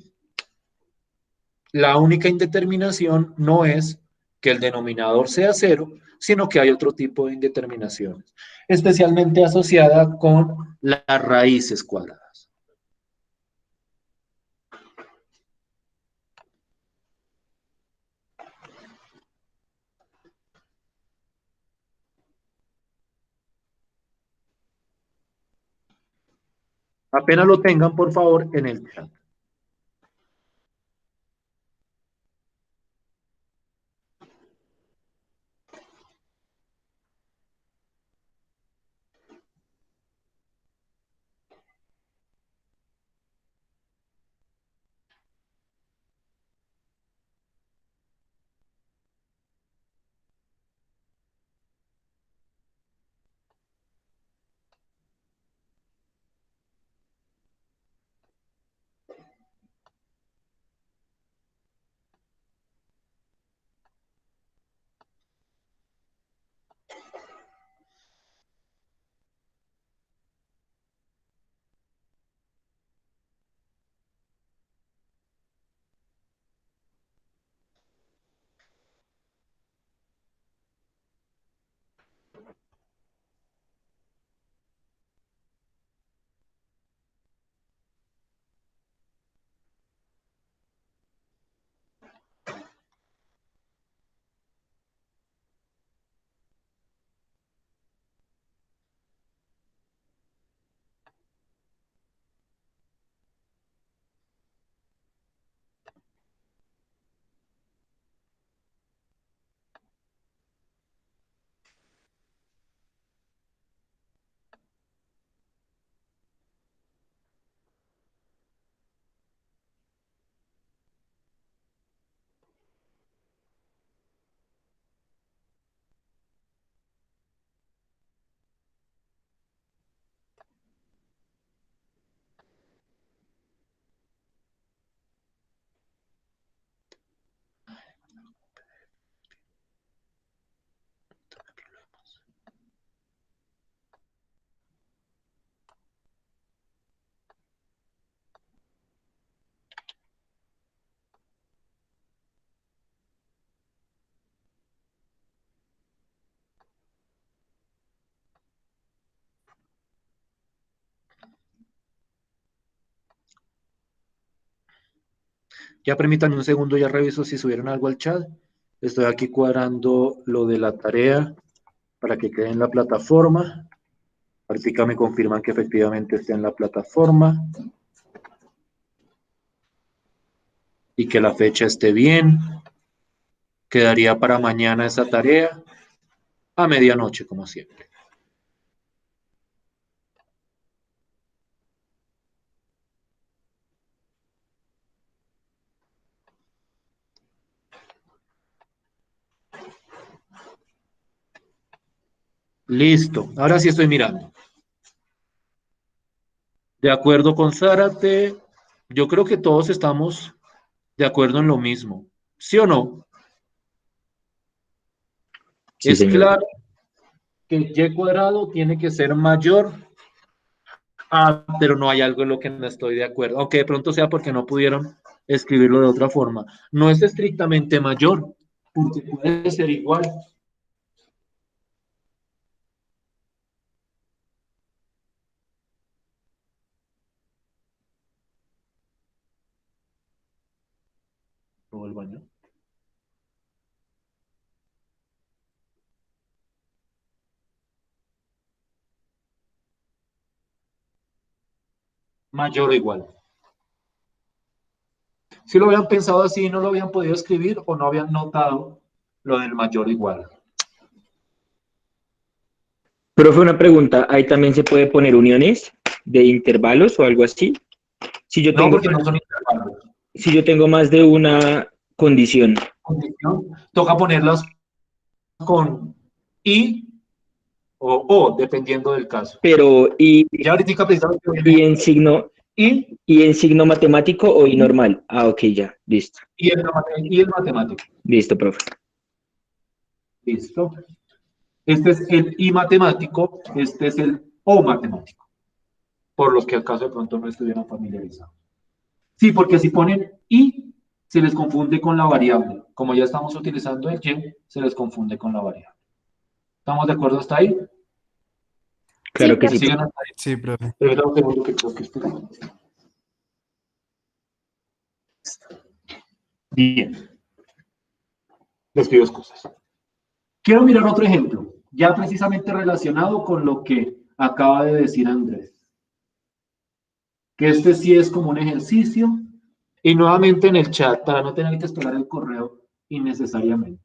la única indeterminación no es que el denominador sea cero, sino que hay otro tipo de indeterminaciones, especialmente asociada con las raíces cuadradas. Apenas lo tengan, por favor, en el chat. Ya permítanme un segundo, ya reviso si subieron algo al chat. Estoy aquí cuadrando lo de la tarea para que quede en la plataforma. Ahorita me confirman que efectivamente esté en la plataforma y que la fecha esté bien. Quedaría para mañana esa tarea a medianoche, como siempre. Listo, ahora sí estoy mirando. De acuerdo con Zárate, yo creo que todos estamos de acuerdo en lo mismo. ¿Sí o no? Sí, Es señor. claro que y cuadrado tiene que ser mayor a, pero no hay algo en lo que no estoy de acuerdo, aunque de pronto sea porque no pudieron escribirlo de otra forma. No es estrictamente mayor, porque puede ser igual. ¿O el baño? Mayor o igual. Si lo habían pensado así, no lo habían podido escribir o no habían notado lo del mayor o igual. Profe, una pregunta, ¿ahí también se puede poner uniones de intervalos o algo así? Si yo No, tengo, porque no son intervalos. si yo tengo más de una Condición. condición, toca ponerlas con y o, dependiendo del caso. Pero, Ya ahorita precisamente y en signo, y, y en signo matemático o y normal. Ah, ok, ya, listo. y el matemático. Listo, profe. Listo. Este es el I matemático, este es el O matemático, por los que acaso de pronto no estuvieran familiarizados. Sí, porque si ponen I, se les confunde con la variable. Como ya estamos utilizando el Y, se les confunde con la variable. ¿Estamos de acuerdo hasta ahí? Claro que sí. ¿Siguen hasta ahí? Sí, profe. Espera un segundo que creo que estoy... Bien. Les pido excusas. Quiero mirar otro ejemplo, ya precisamente relacionado con lo que acaba de decir Andrés. Que este sí es como un ejercicio. Y nuevamente en el chat, para no tener que esperar el correo innecesariamente.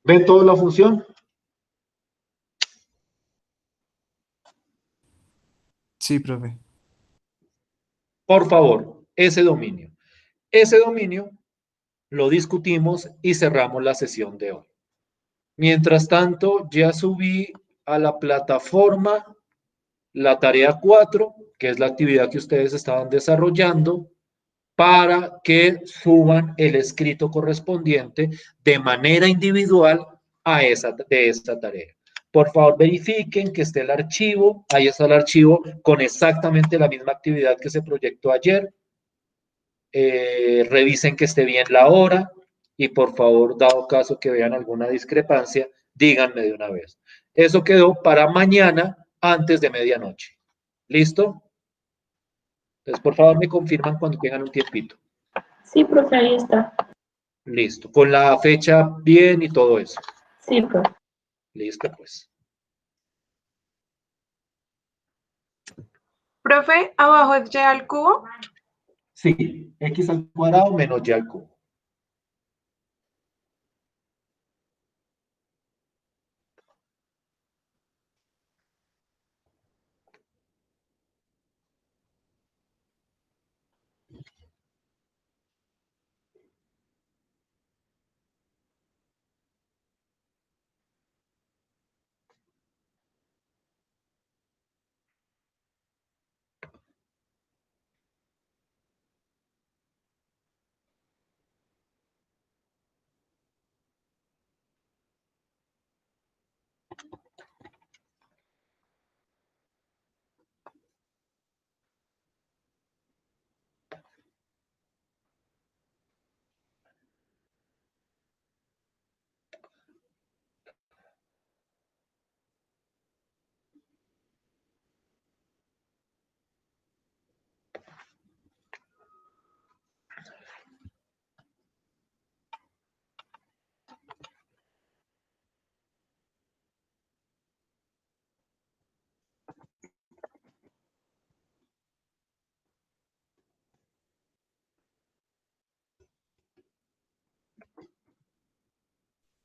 ¿Ven toda la función? Sí, profe. Por favor, ese dominio. Ese dominio lo discutimos y cerramos la sesión de hoy. Mientras tanto, ya subí a la plataforma la tarea 4, que es la actividad que ustedes estaban desarrollando, para que suban el escrito correspondiente de manera individual de esta tarea. Por favor, verifiquen que esté el archivo. Ahí está el archivo con exactamente la misma actividad que se proyectó ayer. Revisen que esté bien la hora y por favor, dado caso que vean alguna discrepancia, díganme de una vez. Eso quedó para mañana antes de medianoche. ¿Listo? Entonces, por favor, me confirman cuando tengan un tiempito. Sí, profe, ahí está. Listo. Con la fecha bien y todo eso. Sí, profe. Listo, pues. Profe, abajo es y al cubo. Sí, x al cuadrado menos y al cubo.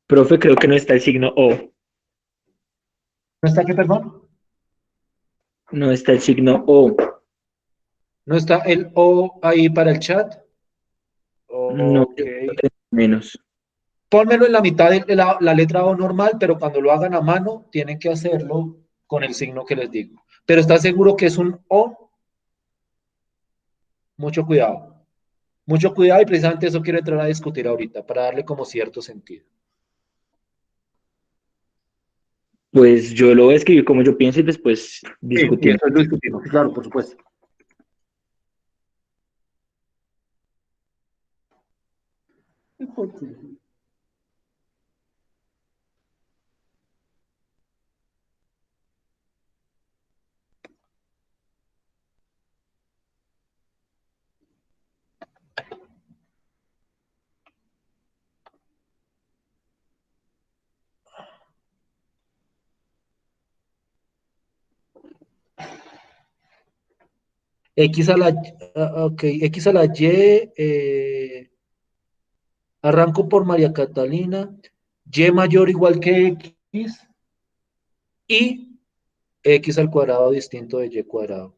Profe, creo que no está el signo O. ¿No está qué, perdón? No está el signo O. ¿No está el O ahí para el chat? No, Ok. menos. Pónmelo en la mitad de la letra O normal, pero cuando lo hagan a mano, tienen que hacerlo con el signo que les digo. Pero ¿está seguro que es un O? Mucho cuidado. Mucho cuidado y precisamente eso quiero entrar a discutir ahorita, para darle como cierto sentido. Pues yo lo voy a escribir como yo pienso y después Sí, y discutimos. después lo discutimos, claro, por supuesto. X a la, ok, X a la Y, arranco por María Catalina, Y mayor o igual que X y X al cuadrado distinto de Y cuadrado.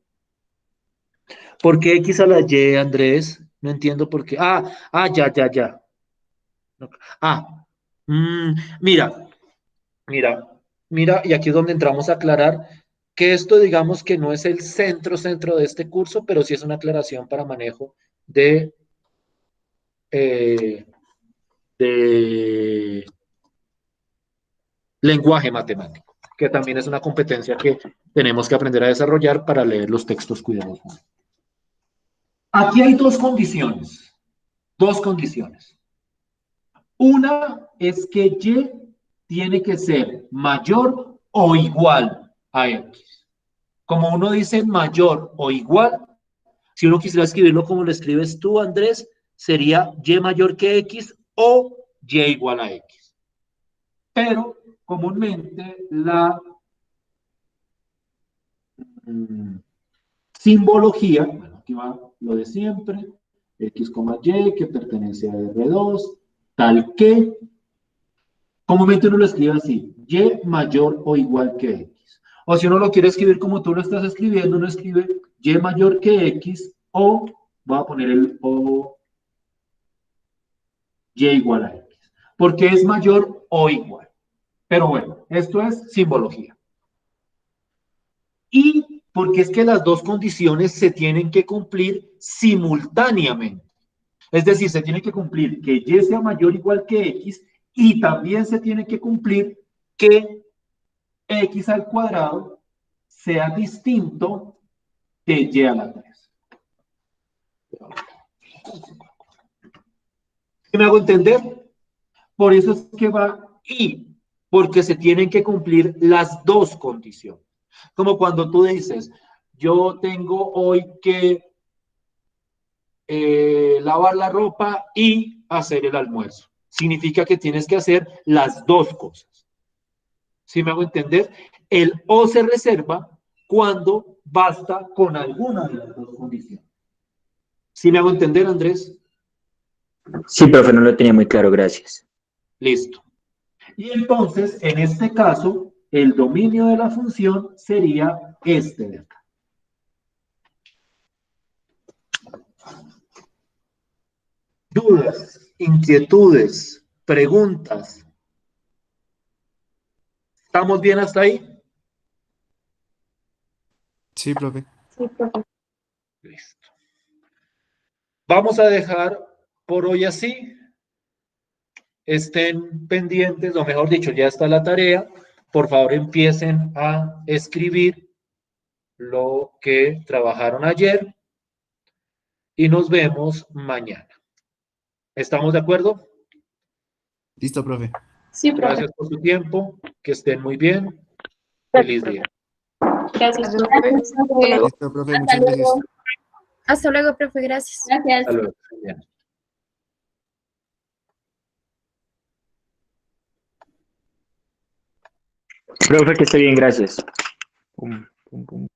¿Por qué X a la Y, Andrés? No entiendo por qué. Ya. Ah, mm, mira, mira, mira, y aquí es donde entramos a aclarar que esto, digamos que no es el centro de este curso, pero sí es una aclaración para manejo de, eh, de lenguaje matemático, que también es una competencia que tenemos que aprender a desarrollar para leer los textos cuidadosamente. Aquí hay dos condiciones, dos condiciones. Una es que Y tiene que ser mayor o igual a X. Como uno dice mayor o igual, si uno quisiera escribirlo como lo escribes tú, Andrés, sería Y mayor que X o Y igual a X. Pero comúnmente la simbología, bueno, aquí va lo de siempre, X, Y, que pertenece a R2, tal que, comúnmente uno lo escribe así, Y mayor o igual que X. O si uno lo quiere escribir como tú lo estás escribiendo, uno escribe Y mayor que X o, voy a poner el O, Y igual a X, porque es mayor o igual. Pero bueno, esto es simbología. Y porque es que las dos condiciones se tienen que cumplir simultáneamente. Es decir, se tiene que cumplir que Y sea mayor o igual que X y también se tiene que cumplir que X al cuadrado sea distinto de Y a la 3. ¿Sí me hago entender? Por eso es que va y, porque se tienen que cumplir las dos condiciones. Como cuando tú dices, yo tengo hoy que lavar la ropa y hacer el almuerzo. Significa que tienes que hacer las dos cosas. ¿Sí me hago entender? El o se reserva cuando basta con alguna de las dos condiciones. ¿Sí me hago entender, Andrés? Sí, profe, no lo tenía muy claro, gracias. Listo. Y entonces, en este caso, el dominio de la función sería este de acá. Dudas, inquietudes, preguntas. ¿Estamos bien hasta ahí? Sí, profe. Sí, profe. Listo. Vamos a dejar por hoy así. Estén pendientes, o mejor dicho, ya está la tarea. Por favor, empiecen a escribir lo que trabajaron ayer y nos vemos mañana. ¿Estamos de acuerdo? Listo, profe. Sí, profe. Gracias por su tiempo. Que estén muy bien. Feliz día. Gracias, Gracias, profe. profe. Hasta luego. Listo, profe. Hasta Muchas gracias. luego. Hasta luego, profe, gracias. Gracias. Hasta luego. Bien. Profe, que esté bien, gracias. Pum, pum, pum.